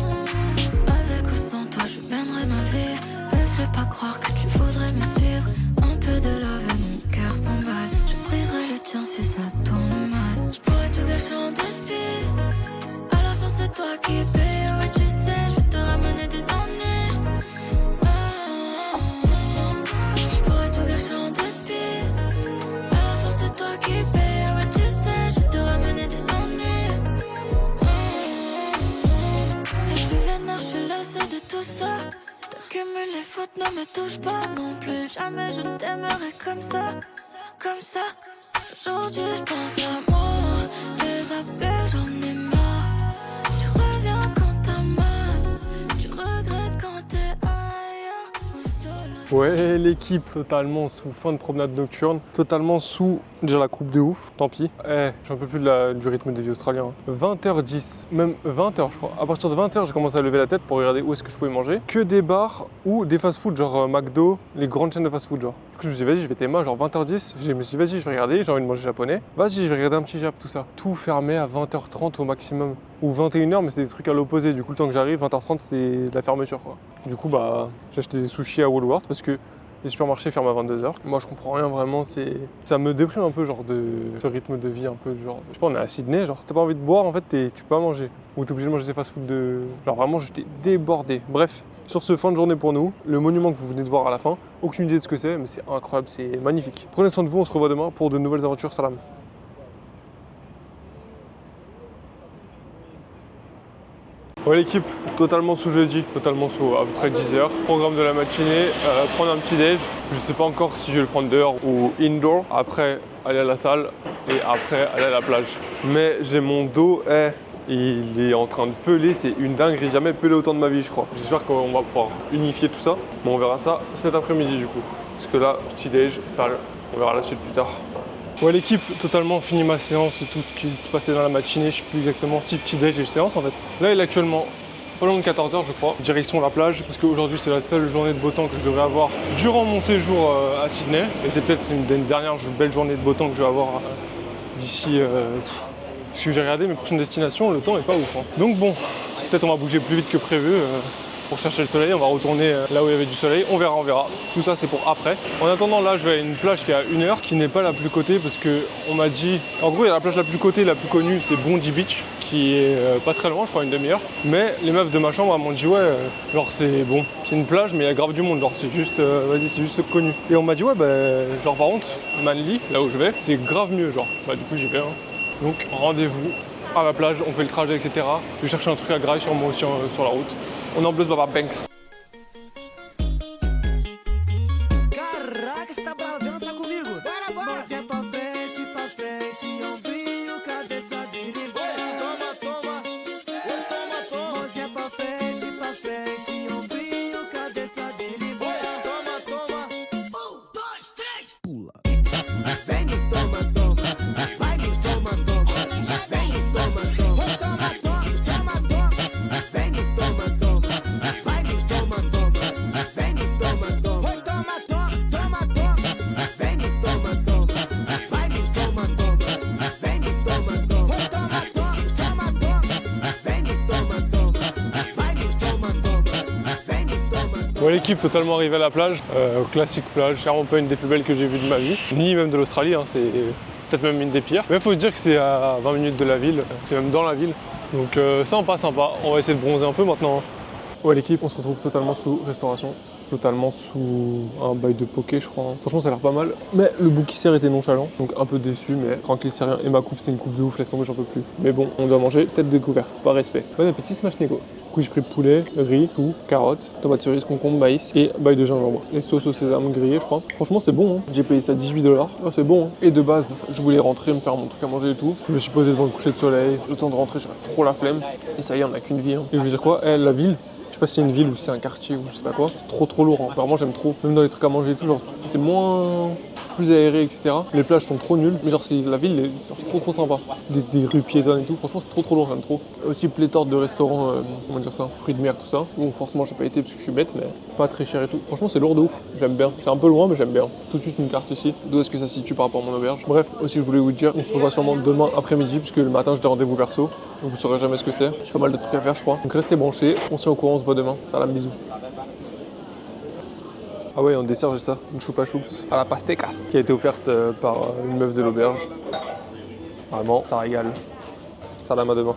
Avec ou sans toi, je mènerai ma vie. Me fais pas croire que tu voudrais me suivre. Un peu de love et mon cœur s'emballe. Je briserai le tien si ça tourne mal. Je pourrais tout gâcher en despit. À la fin c'est toi qui paye. Ouais tu sais, je vais te ramener des ennuis. Je pourrais tout gâcher en despit. À la fin c'est toi qui paye. Ouais tu sais, je vais te ramener des ennuis. Et je suis vénère, je suis lassée de tout ça. T'accumules les fautes, ne me touche pas non plus. Jamais je t'aimerai comme ça. Comme ça. Aujourd'hui je pense à moi. Tes appels j'en ai marre. Tu reviens quand t'as mal. Tu regrettes quand t'es ailleurs ou solo. Ouais l'équipe, totalement sous fin de promenade nocturne. Totalement sous déjà la coupe de ouf, tant pis. J'en peux plus du rythme des vies australiens. 20h10, même 20h je crois. À partir de 20h j'ai commencé à lever la tête pour regarder où est-ce que je pouvais manger. Que des bars ou des fast-food genre McDo, les grandes chaînes de fast-food genre. Du coup je me suis dit vas-y je vais théma genre 20h10. Je me suis dit vas-y je vais regarder, j'ai envie de manger japonais. Vas-y je vais regarder un petit Jap, tout ça. Tout fermé à 20h30 au maximum. Ou 21h mais c'était des trucs à l'opposé. Du coup le temps que j'arrive, 20h30 c'était la fermeture quoi. Du coup bah j'ai acheté des sushis à Woolworth parce que les supermarchés ferment à 22h. Moi je comprends rien vraiment, ça me déprime un peu genre de ce rythme de vie un peu genre. Je sais pas, on est à Sydney, genre si t'as pas envie de boire en fait tu peux pas manger. Ou t'es obligé de manger des fast-food de. Genre vraiment j'étais débordé. Bref, sur ce fin de journée pour nous. Le monument que vous venez de voir à la fin, aucune idée de ce que c'est, mais c'est incroyable, c'est magnifique. Prenez soin de vous, on se revoit demain pour de nouvelles aventures. Salam. Ouais l'équipe, totalement sous jeudi, totalement sous à peu près 10h. Programme de la matinée, prendre un petit déj. Je sais pas encore si je vais le prendre dehors ou indoor. Après aller à la salle et après aller à la plage. Mais j'ai mon dos, il est en train de peler, c'est une dinguerie. J'ai jamais pelé autant de ma vie je crois. J'espère qu'on va pouvoir unifier tout ça. Mais on verra ça cet après-midi du coup. Parce que là, petit déj, salle, on verra la suite plus tard. Ouais l'équipe, totalement fini ma séance et tout ce qui se passait dans la matinée, je sais plus exactement si petit déj et séance en fait. Là il est actuellement pas loin de 14h je crois, direction la plage parce qu'aujourd'hui c'est la seule journée de beau temps que je devrais avoir durant mon séjour à Sydney. Et c'est peut-être une des dernières belles journées de beau temps que je vais avoir d'ici... Parce que j'ai regardé mes prochaines destinations, le temps est pas ouf. Hein. Donc bon, peut-être on va bouger plus vite que prévu. Pour chercher le soleil, on va retourner là où il y avait du soleil, on verra. Tout ça c'est pour après. En attendant là je vais à une plage qui est à 1 heure, qui n'est pas la plus cotée parce que on m'a dit, en gros il y a la plage la plus cotée, la plus connue, c'est Bondi Beach, qui est pas très loin, je crois une demi-heure. Mais les meufs de ma chambre m'ont dit ouais, genre c'est bon, c'est une plage mais il y a grave du monde, genre c'est juste, vas-y c'est juste connu. Et on m'a dit ouais genre par contre, Manly, là où je vais, c'est grave mieux genre. Bah du coup j'y vais. Hein. Donc rendez-vous à la plage, on fait le trajet etc. Je vais chercher un truc à grailler sur moi aussi sur la route. On est en Blues Baba Banks. Caraca, você tá bravo? Vem dançar comigo? Bora, bora! Mãozinha pra frente, ombrinho, cabeça dele. Toma, toma, toma, toma. Mãozinha pra frente, ombrinho, cabeça dele. Toma, toma. 1, 2, 3, pula. Vem no toma, toma. Vai no toma, toma. Vem no toma, toma. Toma, toma, toma, toma. Vem no toma, toma. Vai no toma, toma. Vem no toma, toma. Toma, toma, toma, toma. Vem no toma, toma. Vai no toma, toma. Vem no toma, toma. Toma, toma, toma, toma. Vem no toma, toma. Vai no toma, toma. Vem no toma, toma. Ouais l'équipe totalement arrivée à la plage, classique plage, clairement pas une des plus belles que j'ai vues de ma vie, ni même de l'Australie, hein, c'est peut-être même une des pires. Mais il faut se dire que c'est à 20 minutes de la ville, c'est même dans la ville. Donc sympa, on va essayer de bronzer un peu maintenant. Ouais l'équipe, on se retrouve totalement sous restauration, totalement sous un bail de poké je crois. Hein. Franchement ça a l'air pas mal, mais le bouc-issaire était nonchalant, donc un peu déçu, mais tranquille c'est rien. Et ma coupe c'est une coupe de ouf, laisse tomber j'en peux plus. Mais bon, on doit manger tête découverte, par respect. Bon appétit smash négo. Du coup j'ai pris poulet, riz, tout, carottes, tomates cerises, concombre, maïs et bail de gingembre. Et sauce au sésame grillé je crois. Franchement c'est bon, hein. J'ai payé ça 18$. Oh, c'est bon. Hein. Et de base, je voulais rentrer, me faire mon truc à manger et tout. Je me suis posé devant le coucher de soleil. Le temps de rentrer, j'avais trop la flemme. Et ça y est, on a qu'une vie. Hein. Et je veux dire quoi, la ville, je sais pas si c'est une ville ou si c'est un quartier ou je sais pas quoi, c'est trop lourd. Hein. Vraiment j'aime trop. Même dans les trucs à manger et tout, genre c'est moins plus aéré, etc. Les plages sont trop nulles, mais genre c'est la ville, c'est trop sympa. Des rues piétonnes et tout, franchement c'est trop lourd, j'aime trop. Aussi pléthore de restaurants, comment dire ça, fruits de mer, tout ça. Bon forcément j'ai pas été parce que je suis bête, mais pas très cher et tout. Franchement c'est lourd de ouf, j'aime bien. C'est un peu loin mais j'aime bien. Tout de suite une carte ici, d'où est-ce que ça se situe par rapport à mon auberge. Bref, aussi je voulais vous dire, on se revoit sûrement demain après-midi, puisque le matin j'ai des rendez-vous perso, donc vous saurez jamais ce que c'est. J'ai pas mal de trucs à faire je crois. Donc restez branchés, on se tient au courant, on se voit demain. Salam, bisous. Ah ouais, en dessert j'ai ça, une choupa choups à la pastèque qui a été offerte par une meuf de l'auberge. Vraiment, ça régale. Salam à demain.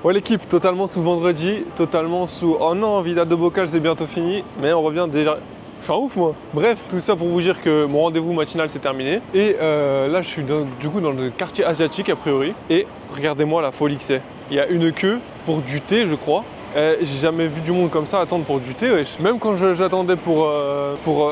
Ouais l'équipe, totalement sous vendredi, totalement sous... Oh non, Vida de Bocal c'est bientôt fini, mais on revient déjà... Je suis un ouf moi. Bref, tout ça pour vous dire que mon rendez-vous matinal c'est terminé. Et là je suis du coup dans le quartier asiatique a priori. Et regardez-moi la folie que c'est. Il y a une queue pour du thé je crois. J'ai jamais vu du monde comme ça attendre pour du thé. Wesh. Même quand j'attendais pour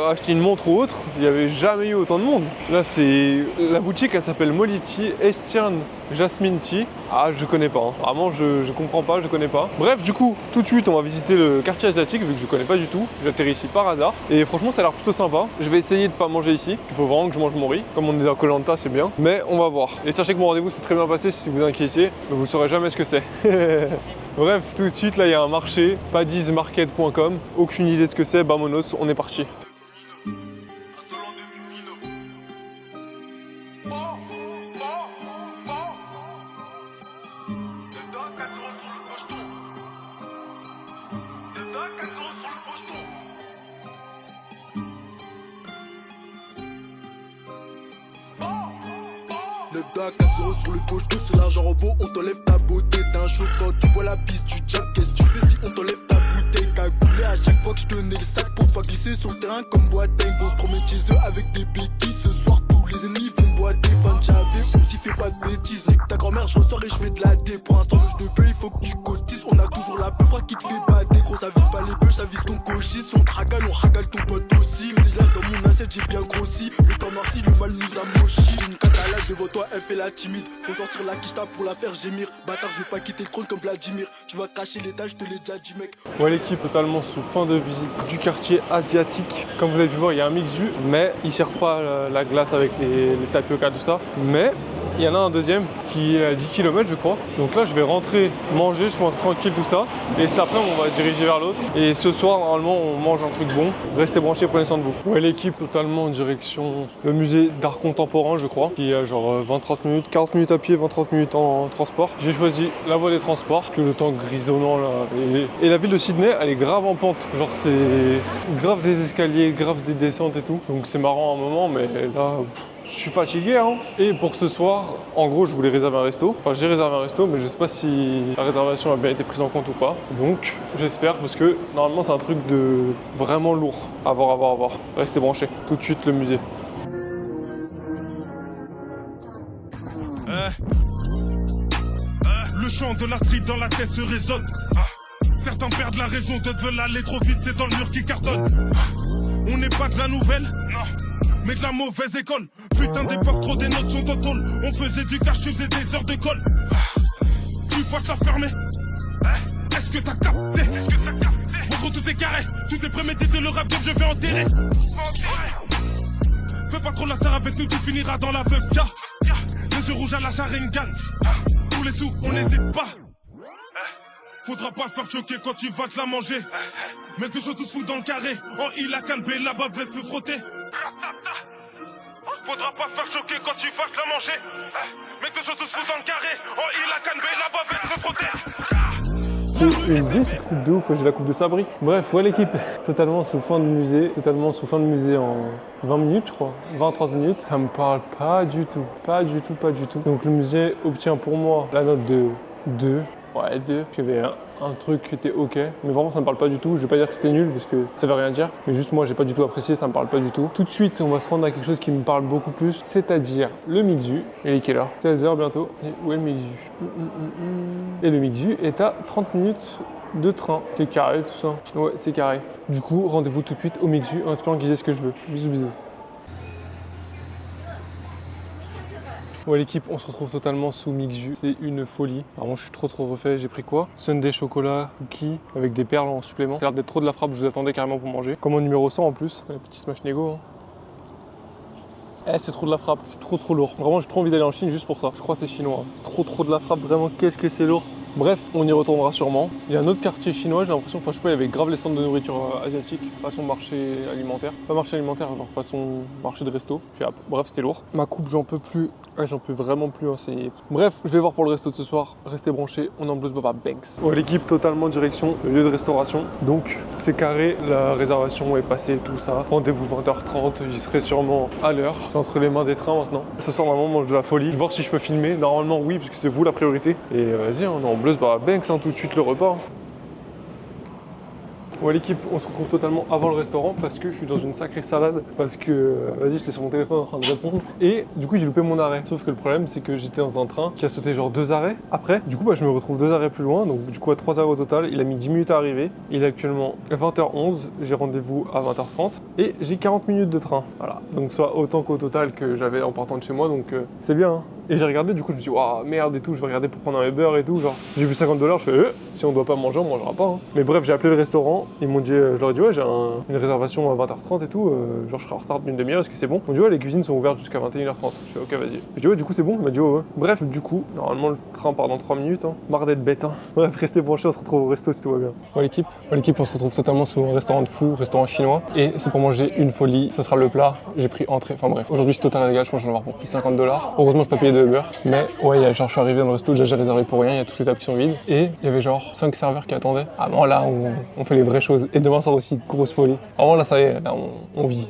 acheter une montre ou autre, il n'y avait jamais eu autant de monde. Là c'est... La boutique elle s'appelle Molly Tea, Eastern Jasmine Tea. Ah je connais pas, hein. Vraiment je comprends pas, je connais pas. Bref du coup, tout de suite on va visiter le quartier asiatique vu que je connais pas du tout. J'atterris ici par hasard. Et franchement ça a l'air plutôt sympa. Je vais essayer de pas manger ici. Il faut vraiment que je mange mon riz. Comme on est à Koh Lanta c'est bien. Mais on va voir. Et sachez que mon rendez-vous s'est très bien passé si vous inquiétez. Mais vous saurez jamais ce que c'est. Bref, tout de suite là il y a un marché, paddy'smarket.com, aucune idée de ce que c'est, Bamonos, on est parti. Le DA 4 € sur le pocheton, c'est l'argent robot, on t'enlève ta beauté. T'as un choc quand tu bois la piste, tu jab, qu'est-ce que tu fais si on t'enlève ta bouteille, cagoule. à chaque fois que je tenais le sac pour pas glisser sur le terrain comme Boateng. On se promène chez eux avec des béquilles. Ce soir, tous les ennemis vont boiter. Fan j'avais, on t'y fait pas de bêtises. Avec ta grand-mère, je ressors et je fais de la dé. Pour l'instant, je te paye, il faut que tu cotises. On a toujours la peufra qui te fait battre. Gros, ça vise pas les bœufs, ça vise ton cochis. On te ragale, on ragale ton pote aussi. Que des glaces dans mon assiette, j'ai bien grossi. Le temps noirci, le mal nous a mochi. Une catalane devant toi, elle fait la timide. Faut sortir la quicheta pour la faire gémir. Bâtard, je vais pas quitter le trône comme Vladimir. Tu vas cracher l'étage, je te l'ai déjà dit, mec. Ouais, l'équipe totalement sous fin de visite du quartier asiatique. Comme vous avez pu voir, il y a un mixu, mais ils servent pas la glace avec les tapioca, tout ça. Mais il y en a un deuxième qui est à 10 km, je crois. Donc là, je vais rentrer, manger, je pense tranquille, tout ça. Et cet après, on va diriger vers l'autre. Et ce soir, normalement, on mange un truc bon. Restez branchés, prenez soin de vous. Ouais, l'équipe totalement en direction le musée d'art contemporain, je crois, qui est à genre 20-30 minutes, 40 minutes à pied, 20-30 minutes en transport. J'ai choisi la voie des transports, que le temps grisonnant là. Et la ville de Sydney, elle est grave en pente. Genre, c'est grave des escaliers, grave des descentes et tout. Donc c'est marrant à un moment, mais là... Je suis fatigué, hein. Et pour ce soir, en gros, je voulais réserver un resto. Enfin, j'ai réservé un resto, mais je sais pas si la réservation a bien été prise en compte ou pas. Donc, j'espère, parce que normalement, c'est un truc de vraiment lourd. À voir. Restez branchés. Tout de suite, le musée. Le chant de la street dans la tête se résonne. Certains perdent la raison, d'autres veulent aller trop vite, c'est dans le mur qui cartonne. On n'est pas de la nouvelle, non, mais de la mauvaise école. Putain d'époque, trop des notes sont au tôle. On faisait du cash, tu faisais des heures de colle. Tu vois que la fermer. Est-ce que t'as capté? En gros, tout est carré, tout est prémédité, le rap game, je vais enterrer. Fais pas trop la star avec nous, tu finiras dans la veuve. Les yeux rouges à la Sharingan. Tous les sous, on n'hésite pas. Faudra pas faire choquer quand tu vas te la manger. Mec de chaud tous fous dans le carré. En il a calmé, la bavette se frotter. Faudra pas faire choquer quand tu vas te la manger. Mec de chaud tous fous dans le carré. En il a calmé, la bavette se frotter. Une vie, c'est truc de ouf, j'ai la coupe de Sabri. Bref, ouais l'équipe, totalement sous fin de musée en 20 minutes je crois, 20-30 minutes. Ça me parle pas du tout. Donc le musée obtient pour moi la note de 2. Ouais, 2. Il y avait un truc qui était ok, mais vraiment ça me parle pas du tout. Je vais pas dire que c'était nul parce que ça veut rien dire, mais juste moi j'ai pas du tout apprécié, ça me parle pas du tout. Tout de suite, on va se rendre à quelque chose qui me parle beaucoup plus, c'est-à-dire le Mixu. Il est quelle heure? 16h bientôt. Et où est le Mixu? Et le Mixu est à 30 minutes de train. C'est carré tout ça. Ouais, c'est carré. Du coup, rendez-vous tout de suite au Mixu en espérant qu'ils aient ce que je veux. Bisous. Ouais l'équipe, on se retrouve totalement sous Mixu, c'est une folie. Vraiment je suis trop refait, j'ai pris quoi? Sundae chocolat, cookie, avec des perles en supplément. Ça a l'air d'être trop de la frappe, je vous attendais carrément pour manger. Comme au numéro 100 en plus, un petit smash négo. C'est trop de la frappe, c'est trop lourd. Vraiment j'ai trop envie d'aller en Chine juste pour ça. Je crois que c'est chinois. C'est trop de la frappe, vraiment qu'est-ce que c'est lourd. Bref, on y retournera sûrement. Il y a un autre quartier chinois, j'ai l'impression, enfin je sais pas, il y avait grave les stands de nourriture asiatique, façon marché alimentaire. Pas marché alimentaire, genre façon marché de resto. Bref, c'était lourd. Ma coupe, j'en peux plus. J'en peux vraiment plus enseigner. Bref, je vais voir pour le resto de ce soir. Restez branchés, on emblouse Baba Banks. Ouais, l'équipe totalement direction le lieu de restauration. Donc, c'est carré, la réservation est passée, tout ça. Rendez-vous 20h30, j'y serai sûrement à l'heure. C'est entre les mains des trains maintenant. Ce soir, normalement, on mange de la folie. Je vais voir si je peux filmer. Normalement, oui, parce que c'est vous la priorité. Et vas-y, on emblouse Baba Banks, tout de suite le repas. Ouais l'équipe, on se retrouve totalement avant le restaurant parce que je suis dans une sacrée salade parce que, vas-y, j'étais sur mon téléphone en train de répondre et du coup j'ai loupé mon arrêt. Sauf que le problème c'est que j'étais dans un train qui a sauté genre 2 arrêts. Après, du coup je me retrouve 2 arrêts plus loin, donc du coup à 3 arrêts au total. Il a mis 10 minutes à arriver. Il est actuellement 20h11, j'ai rendez-vous à 20h30 et j'ai 40 minutes de train. Voilà, donc soit autant qu'au total que j'avais en partant de chez moi, donc c'est bien. Hein. Et j'ai regardé, du coup je me suis dit, waouh, merde et tout, je vais regarder pour prendre un Uber et tout, genre. J'ai vu $50, je fais, si on doit pas manger, on mangera pas. Hein. Mais bref, j'ai appelé le restaurant, ils m'ont dit, je leur ai dit, ouais, j'ai une réservation à 20h30 et tout, genre je serai en retard d'une demi-heure, est-ce que c'est bon? Ils m'ont dit, ouais, les cuisines sont ouvertes jusqu'à 21h30. Je fais, ok, vas-y. J'ai dit, ouais, du coup c'est bon? Il m'a dit, ouais. Bref, du coup, normalement le train part dans 3 minutes, hein. Marre d'être bête, hein. Bref, restez branchés, on se retrouve au resto si tout va bien. Ouais, l'équipe, on se retrouve totalement sous un restaurant de fou, restaurant chinois, et c'est pour manger une folie, ça sera le plat, j'ai pris entrée, enfin bref. Aujourd'hui c'est total régal, je pense que j'en vais avoir pour plus de $50. Heureusement, je peux pas payer de Uber, mais ouais, genre je suis arrivé dans le resto, déjà j'ai réservé pour rien, il y a toutes les tables qui sont vides. Et il y avait genre 5 serveurs qui attendaient. Ah bon, là on fait les vraies choses. Et demain soir aussi, grosse folie. Vraiment là ça y est, là on vit.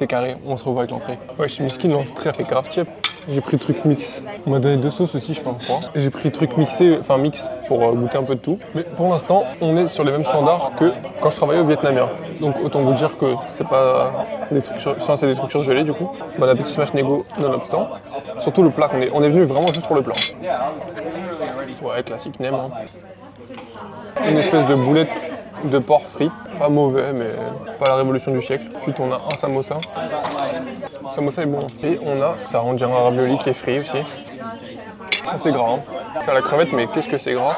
c'était carré. On se revoit avec l'entrée. Ouais, chez Miskin, l'entrée a fait grave cheap. J'ai pris le truc mix. On m'a donné 2 sauces aussi, je crois. Et j'ai pris le truc mixé, enfin mix, pour goûter un peu de tout. Mais pour l'instant, on est sur les mêmes standards que quand je travaillais au vietnamien. Donc autant vous dire que c'est pas des trucs c'est des trucs surgelés du coup. Bon appétit smash nego nonobstant. Surtout le plat, on est venu vraiment juste pour le plat. Ouais, classique nem. Hein. Une espèce de boulette de porc frit. Pas mauvais, mais pas la révolution du siècle. Ensuite, on a un samosa. Le samosa est bon. Et on a, ça on dirait un ravioli qui est frit aussi. Ça c'est gras, hein. C'est à la crevette, mais qu'est-ce que c'est gras?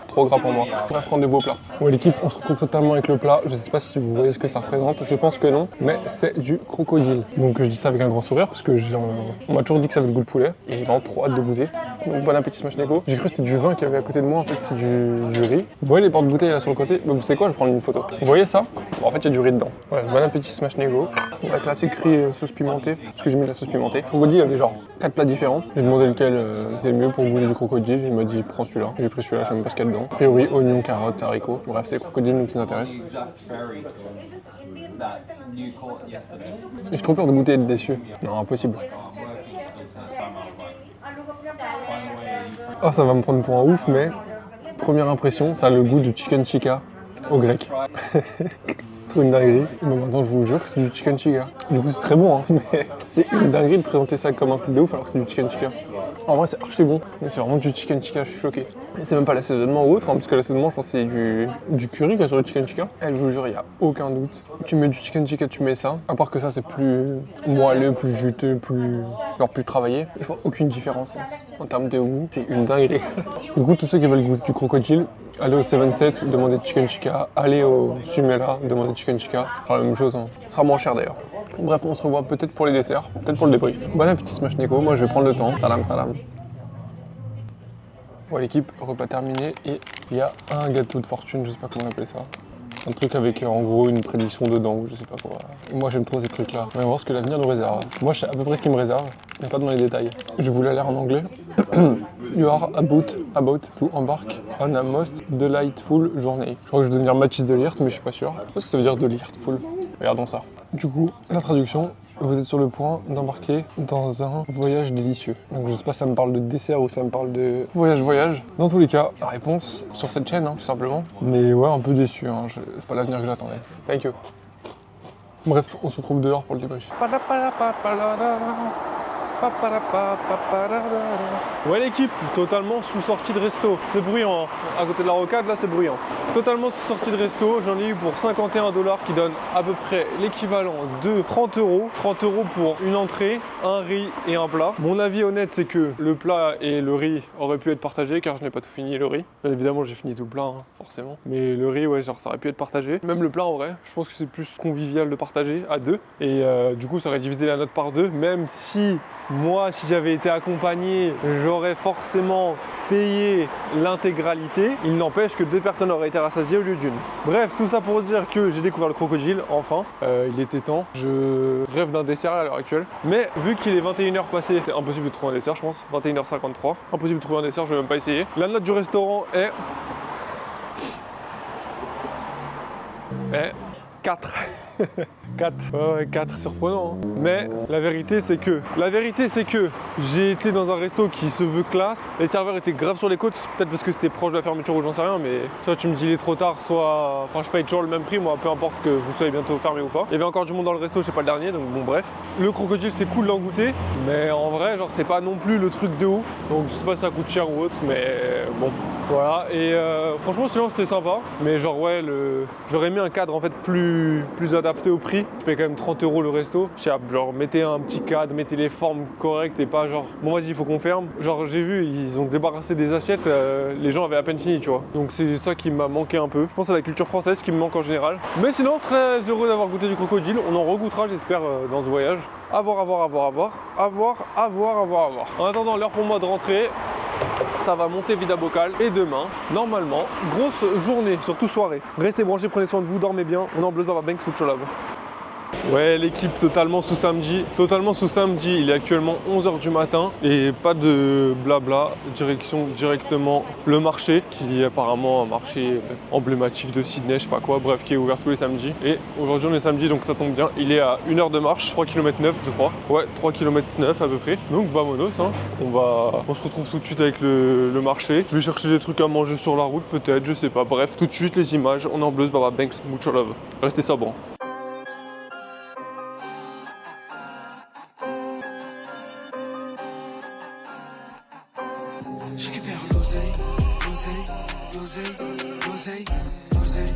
Trop gras pour moi. Bref, rendez-vous au plat. Ouais l'équipe, on se retrouve totalement avec le plat. Je sais pas si vous voyez ce que ça représente, je pense que non, mais c'est du crocodile. Donc je dis ça avec un grand sourire parce que on m'a toujours dit que ça avait le goût de poulet et j'ai vraiment trop hâte de goûter. Donc bon appétit smash nego. J'ai cru que c'était du vin qui avait à côté de moi, en fait c'est du riz. Vous voyez les porte-bouteilles là sur le côté? Bah, vous savez quoi, je vais prendre une photo. Vous voyez ça? Bon, en fait il y a du riz dedans. Ouais, bon appétit smash nego. La classique riz sauce pimentée, parce que j'ai mis de la sauce pimentée. Crocodile, il y avait genre 4 plats différents. J'ai demandé lequel était le mieux pour goûter du crocodile. Il m'a dit prends celui-là. J'ai pris celui-là, je sais même pas ce qu'il y a dedans. A priori, oignon, carottes, haricots. Bref, c'est le crocodile donc ça m'intéresse. J'ai trop peur de goûter et être déçu. Non, impossible. Oh, ça va me prendre pour un ouf, mais première impression, ça a le goût du chicken tikka au grec. Trop une dinguerie. Mais maintenant, je vous jure que c'est du chicken tikka. Du coup, c'est très bon, hein, mais c'est une dinguerie de présenter ça comme un truc de ouf alors que c'est du chicken tikka. En vrai, c'est archi bon, mais c'est vraiment du chicken tikka, je suis choqué. Et c'est même pas l'assaisonnement ou autre, hein, parce que l'assaisonnement, je pense que c'est du curry qu'il y a sur le chicken tikka. Et je vous jure, il n'y a aucun doute. Tu mets du chicken tikka, tu mets ça. À part que ça, c'est plus moelleux, plus juteux, plus travaillé. Je vois aucune différence hein. En termes de goût. C'est une dinguerie. Du coup, tous ceux qui veulent le goût du crocodile, allez au 7-7, demandez chicken tikka. Allez au Sumela, demandez chicken tikka. Ce sera la même chose, hein. Ce sera moins cher d'ailleurs. Bref, on se revoit peut-être pour les desserts, peut-être pour le débrief. Bon appétit smash neko, moi je vais prendre le temps. Salam, salam. Bon l'équipe, repas terminé et il y a un gâteau de fortune, je sais pas comment on appelle ça. Un truc avec en gros une prédiction dedans ou je sais pas quoi. Moi j'aime trop ces trucs là. On va voir ce que l'avenir nous réserve. Moi je sais à peu près ce qu'il me réserve, mais pas dans les détails. Je vous la lire en anglais. You are about to embark on a most delightful journey. Je crois que je vais devenir Mathis de Liert, mais je suis pas sûr. Je pense que ça veut dire de Liertful. Regardons ça. Du coup, la traduction, vous êtes sur le point d'embarquer dans un voyage délicieux. Donc je sais pas si ça me parle de dessert ou ça me parle de voyage. Dans tous les cas, la réponse sur cette chaîne, hein, tout simplement. Mais ouais, un peu déçu, hein. C'est pas l'avenir que j'attendais. Thank you. Bref, on se retrouve dehors pour le débrief. Ouais l'équipe, totalement sous sortie de resto. C'est bruyant, hein. À côté de la rocade, là c'est bruyant. Totalement sous sortie de resto, j'en ai eu pour 51 $, qui donne à peu près l'équivalent de 30 €. 30 € pour une entrée, un riz et un plat. Mon avis honnête, c'est que le plat et le riz auraient pu être partagés, car je n'ai pas tout fini le riz. Bien évidemment, j'ai fini tout le plat, hein, forcément. Mais le riz, ouais, genre ça aurait pu être partagé. Même le plat en vrai, je pense que c'est plus convivial de partager à deux. Et du coup, ça aurait divisé la note par deux, même si moi, si j'avais été accompagné, j'aurais forcément payé l'intégralité. Il n'empêche que 2 personnes auraient été rassasiées au lieu d'une. Bref, tout ça pour dire que j'ai découvert le crocodile, enfin. Il était temps. Je rêve d'un dessert à l'heure actuelle. Mais vu qu'il est 21 h passé, c'est impossible de trouver un dessert, je pense. 21 h 53. Impossible de trouver un dessert, je vais même pas essayer. La note du restaurant est 4. 4. Ouais, 4, surprenant. Hein. Mais la vérité, c'est que j'ai été dans un resto qui se veut classe. Les serveurs étaient grave sur les côtes, peut-être parce que c'était proche de la fermeture ou j'en sais rien, mais soit tu me dis il est trop tard, soit. Enfin, je paye toujours le même prix, moi, peu importe que vous soyez bientôt fermé ou pas. Il y avait encore du monde dans le resto, je sais pas le dernier, donc bon, bref. Le crocodile, c'est cool d'en goûter, mais en vrai, genre, c'était pas non plus le truc de ouf. Donc, je sais pas si ça coûte cher ou autre, mais bon. Voilà, et franchement, sinon, c'était sympa, mais genre, ouais, j'aurais mis un cadre en fait plus adapté au prix. Je paye quand même 30 € le resto. Je sais, genre mettez un petit cadre, mettez les formes correctes et pas genre bon vas-y il faut qu'on ferme. Genre j'ai vu ils ont débarrassé des assiettes, les gens avaient à peine fini tu vois. Donc c'est ça qui m'a manqué un peu. Je pense à la culture française qui me manque en général. Mais sinon très heureux d'avoir goûté du crocodile. On en regoutera j'espère dans ce voyage. À voir. En attendant l'heure pour moi de rentrer. Ça va monter Vida Bocal et demain, normalement, grosse journée, surtout soirée. Restez branchés, prenez soin de vous, dormez bien. On est en Bleu Baba Banks, mucho love. Ouais, l'équipe totalement sous samedi. Totalement sous samedi, il est actuellement 11h du matin et pas de blabla. Direction directement le marché qui est apparemment un marché emblématique de Sydney, je sais pas quoi, bref, qui est ouvert tous les samedis. Et aujourd'hui on est samedi donc ça tombe bien. Il est à 1 heure de marche, 3 km 9 je crois. Ouais, 3 km 9 à peu près. Donc vamonos, hein. On se retrouve tout de suite avec le marché. Je vais chercher des trucs à manger sur la route peut-être, je sais pas. Bref, tout de suite les images. On est en Blues Baba Banks, mucho love. Restez sobre. J'récupère l'oseille, l'oseille, l'oseille, l'oseille, l'oseille,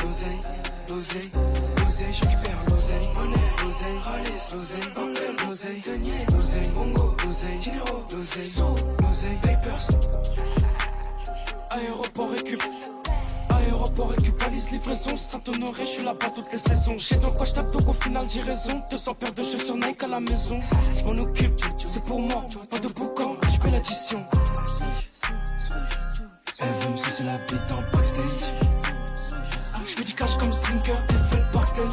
l'oseille, l'oseille, l'oseille, j'récupère l'oseille, monnaie, l'oseille, ralice, l'oseille, appel, l'oseille, denier, l'oseille, bongo, l'oseille, dinero, l'oseille, sous, l'oseille, papers. Aéroport récup. Aéroport récup, valise, livraison, Saint-Honoré, je suis là-bas toutes les saisons. J'sais dans quoi j'tape donc au final j'ai raison. 200 paires de chaussures Nike à la maison. J'm'en occupe, c'est pour moi, pas de boucan, j'fais l'addition. Elle veut me sucer la bite en backstage. J'fais du cash comme Stinker, Elfen Barksdale.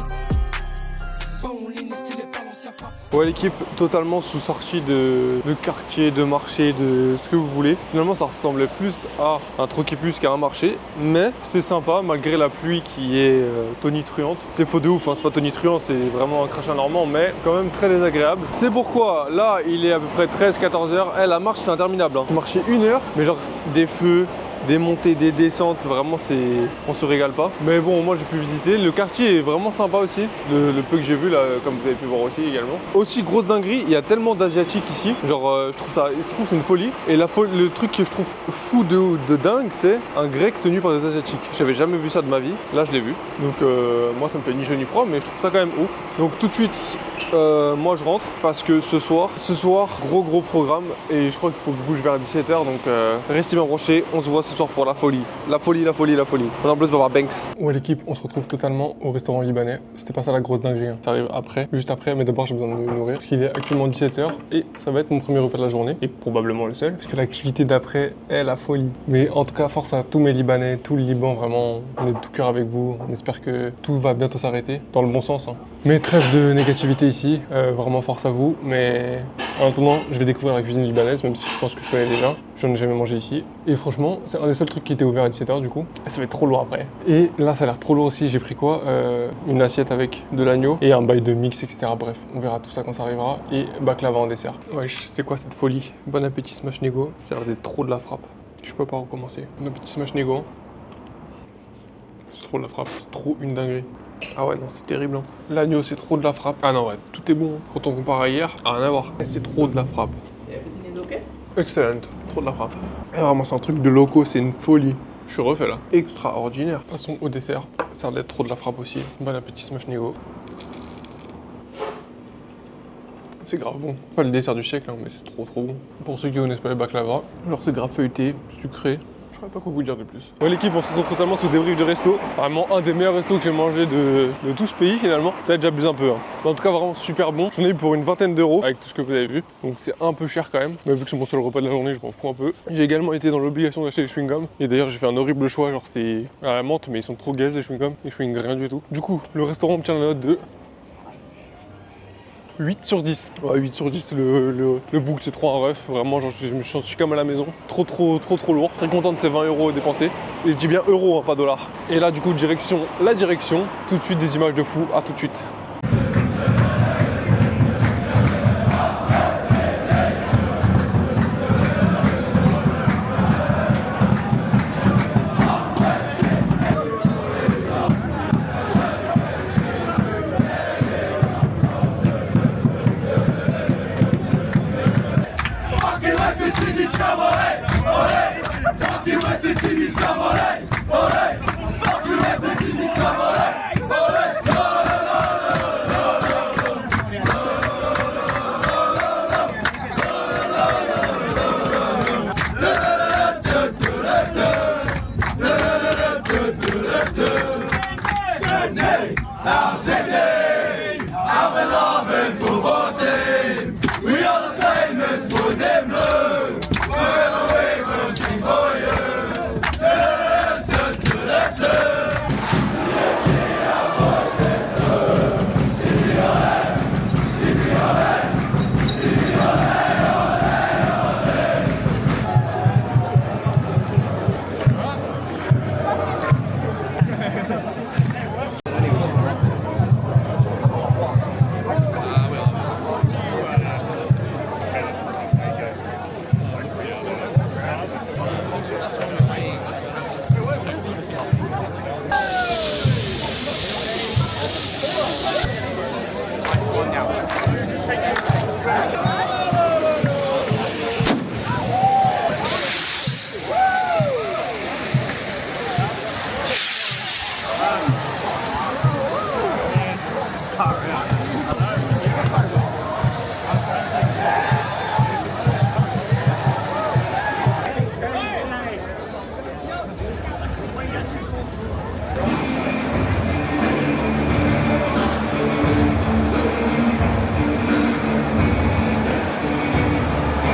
Bon, l'initié, les balances, y'a pas. Ouais, l'équipe totalement sous sortie de quartier, de marché, de ce que vous voulez. Finalement, ça ressemblait plus à un troquet-plus qu'à un marché, mais c'était sympa malgré la pluie qui est tonitruante. C'est faux de ouf, hein, c'est pas tonitruant, c'est vraiment un crachat normand, mais quand même très désagréable. C'est pourquoi là, il est à peu près 13-14 heures. La marche, c'est interminable. Hein. Marcher 1 heure, mais genre des feux, des montées, des descentes, vraiment on se régale pas. Mais bon, moi j'ai pu visiter. Le quartier est vraiment sympa aussi, le peu que j'ai vu là, comme vous avez pu voir aussi également. Aussi grosse dinguerie, il y a tellement d'asiatiques ici. Genre je trouve c'est une folie. Et le truc que je trouve fou de dingue, c'est un grec tenu par des asiatiques. J'avais jamais vu ça de ma vie. Là je l'ai vu. Donc moi ça me fait ni chaud ni froid, mais je trouve ça quand même ouf. Donc tout de suite, moi je rentre parce que ce soir, gros programme. Et je crois qu'il faut que je bouge vers 17h. Donc restez bien branchés, on se voit ce soir pour la folie. La folie. On est en Blues Baba Banks. Ouais l'équipe, on se retrouve totalement au restaurant libanais. C'était pas ça la grosse dinguerie, hein. Ça arrive après, juste après, mais d'abord j'ai besoin de me nourrir. Parce qu'il est actuellement 17h et ça va être mon premier repas de la journée. Et probablement le seul. Parce que l'activité d'après est la folie. Mais en tout cas, force à tous mes Libanais, tout le Liban, vraiment, on est de tout cœur avec vous. On espère que tout va bientôt s'arrêter, dans le bon sens. Hein. Mais trêve de négativité ici, vraiment force à vous. Mais en attendant, je vais découvrir la cuisine libanaise, même si je pense que je connais déjà. J'en ai jamais mangé ici. Et franchement, c'est un des seuls trucs qui était ouvert à 17h du coup. Et ça va être trop lourd après. Et là, ça a l'air trop lourd aussi. J'ai pris quoi une assiette avec de l'agneau et un bail de mix, etc. Bref, on verra tout ça quand ça arrivera. Et baklava en dessert. Wesh, c'est quoi cette folie? Bon appétit Smash Nego. Ça a l'air d'être trop de la frappe. Je peux pas recommencer. Bon appétit Smash Nego. C'est trop de la frappe. C'est trop une dinguerie. Ah ouais, non, c'est terrible. Hein. L'agneau, c'est trop de la frappe. Ah non, ouais, tout est bon. Quand on compare à hier, rien à voir. C'est trop de la frappe. Excellent, trop de la frappe. Et vraiment, c'est un truc de loco, c'est une folie. Je suis refait là. Extraordinaire. Passons au dessert. Ça a l'air d'être trop de la frappe aussi. Bon appétit Smash Nego. C'est grave bon. Pas le dessert du siècle, hein, mais c'est trop bon. Pour ceux qui connaissent pas les baklava, alors c'est grave feuilleté, sucré. Je saurais pas quoi vous dire de plus. Ouais l'équipe, on se retrouve totalement sous débrief de resto. Vraiment un des meilleurs restos que j'ai mangé de tout ce pays finalement. Peut-être j'abuse un peu. Hein. Mais en tout cas vraiment super bon. J'en ai eu pour une vingtaine d'euros avec tout ce que vous avez vu. Donc c'est un peu cher quand même. Mais vu que c'est mon seul repas de la journée, je m'en fous un peu. J'ai également été dans l'obligation d'acheter des chewing-gums. Et d'ailleurs j'ai fait un horrible choix. Genre c'est à la menthe, mais ils sont trop gaz les chewing-gums. Les chewing rien du tout. Du coup, le restaurant obtient la note de 8 sur 10. Ouais, 8 sur 10, le book c'est trop un ref. Vraiment, genre, je me suis senti comme à la maison. Trop lourd. Très content de ces 20 euros dépensés. Et je dis bien euros, hein, pas dollars. Et là, du coup, la direction. Tout de suite, des images de fou. À tout de suite.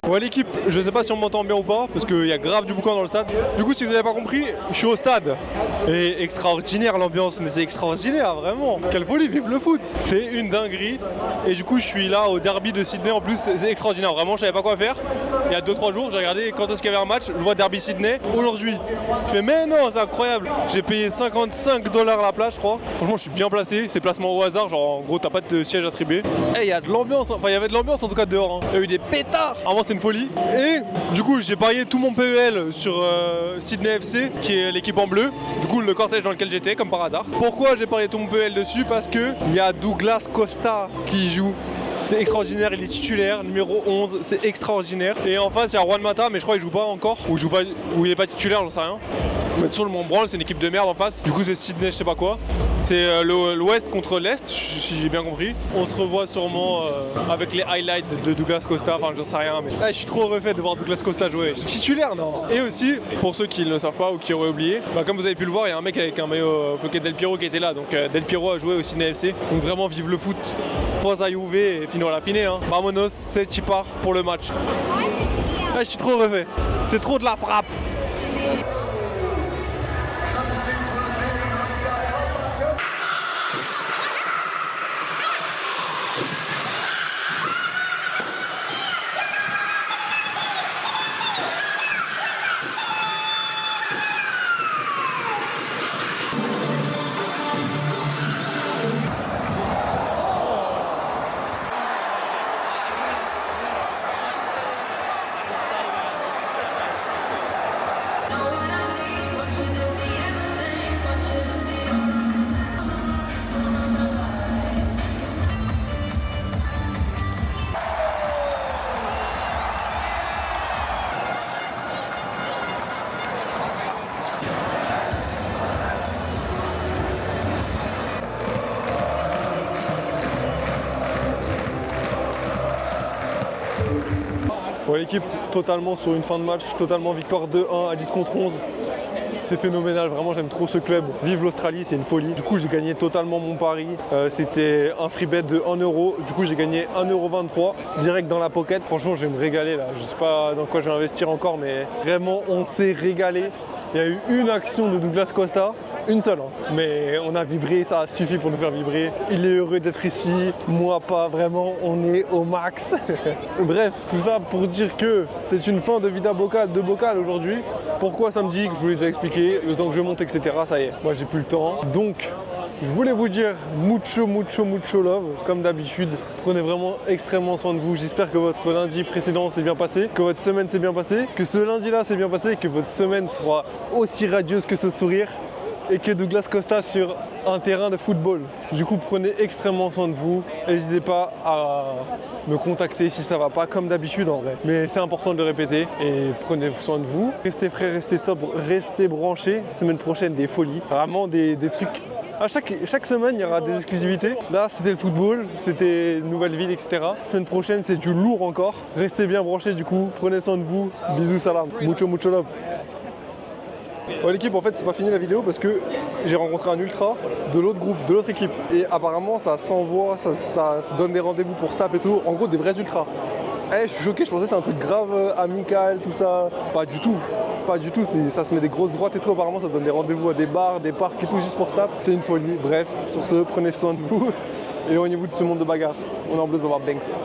Ouais l'équipe, je sais pas si on m'entend bien ou pas, parce qu'il y a grave du boucan dans le stade. Du coup si vous avez pas compris, je suis au stade. Et extraordinaire l'ambiance, mais c'est extraordinaire, vraiment. Quelle folie, vive le foot. C'est une dinguerie. Et du coup je suis là au derby de Sydney en plus, c'est extraordinaire. Vraiment je savais pas quoi faire. Il y a 2-3 jours, j'ai regardé quand est-ce qu'il y avait un match, je vois derby Sydney. Aujourd'hui, je fais mais non, c'est incroyable. J'ai payé $55 la place je crois. Franchement je suis bien placé, c'est placement au hasard, genre en gros t'as pas de siège attribué. Et il y a de l'ambiance, enfin il y avait de l'ambiance en tout cas dehors. Hein. Il y a eu des pétards. Vraiment c'est une folie. Et du coup j'ai parié tout mon PEL sur Sydney FC qui est l'équipe en bleu. Du coup le cortège dans lequel j'étais comme par hasard. Pourquoi j'ai parié tout mon PEL dessus? Parce que il y a Douglas Costa qui joue. C'est extraordinaire, il est titulaire, numéro 11, c'est extraordinaire. Et en face il y a Juan Mata, mais je crois qu'il joue pas encore. Ou il est pas titulaire, j'en sais rien. Mais sur le Mont Branle, c'est une équipe de merde en face. Du coup c'est Sydney, je sais pas quoi. C'est l'ouest contre l'est, si j'ai bien compris. On se revoit sûrement avec les highlights de Douglas Costa, enfin j'en sais rien. Mais je suis trop refait de voir Douglas Costa jouer. Titulaire, non. Et aussi, pour ceux qui ne le savent pas ou qui auraient oublié, comme vous avez pu le voir, il y a un mec avec un maillot floqué Del Piero qui était là. Donc Del Piero a joué au Sydney FC. Donc vraiment vive le foot. Forza Juve et fino alla fine. Hein. Vamonos, c'est Chipar pour le match. Je suis trop refait. C'est trop de la frappe. Bon, l'équipe totalement sur une fin de match, totalement victoire 2-1 à 10 contre 11. C'est phénoménal, vraiment j'aime trop ce club. Vive l'Australie, c'est une folie. Du coup j'ai gagné totalement mon pari. C'était un free bet de 1 euro. Du coup j'ai gagné 1,23 € direct dans la pocket. Franchement je vais me régaler là. Je sais pas dans quoi je vais investir encore, mais vraiment on s'est régalé. Il y a eu une action de Douglas Costa. Une seule, hein. Mais on a vibré, ça a suffi pour nous faire vibrer. Il est heureux d'être ici, moi pas, vraiment, on est au max. Bref, tout ça pour dire que c'est une fin de Vida Bocal, de Bocal aujourd'hui. Pourquoi samedi, que je vous l'ai déjà expliqué, le temps que je monte, etc. Ça y est, moi j'ai plus le temps. Donc, je voulais vous dire mucho love, comme d'habitude. Prenez vraiment extrêmement soin de vous. J'espère que votre lundi précédent s'est bien passé, que votre semaine s'est bien passée, que ce lundi-là s'est bien passé, que votre semaine sera aussi radieuse que ce sourire. Et que Douglas Costa sur un terrain de football. Du coup, prenez extrêmement soin de vous. N'hésitez pas à me contacter si ça va pas, comme d'habitude en vrai. Mais c'est important de le répéter et prenez soin de vous. Restez frais, restez sobre, restez branchés. Semaine prochaine, des folies. Vraiment des trucs. À chaque semaine, il y aura des exclusivités. Là, c'était le football, c'était une nouvelle ville, etc. Semaine prochaine, c'est du lourd encore. Restez bien branchés du coup. Prenez soin de vous. Bisous, salam. Mucho love. Ouais, l'équipe, en fait c'est pas fini la vidéo parce que j'ai rencontré un ultra de l'autre groupe, de l'autre équipe, et apparemment ça s'envoie, ça se donne des rendez-vous pour Stap et tout, en gros des vrais ultras. Je suis choqué, je pensais que c'était un truc grave amical, tout ça. Pas du tout, ça se met des grosses droites et tout, apparemment ça donne des rendez-vous à des bars, des parcs et tout juste pour Stap, c'est une folie. Bref, sur ce, prenez soin de vous, éloignez-vous de ce monde de bagarre. On est en Blues Baba Banks.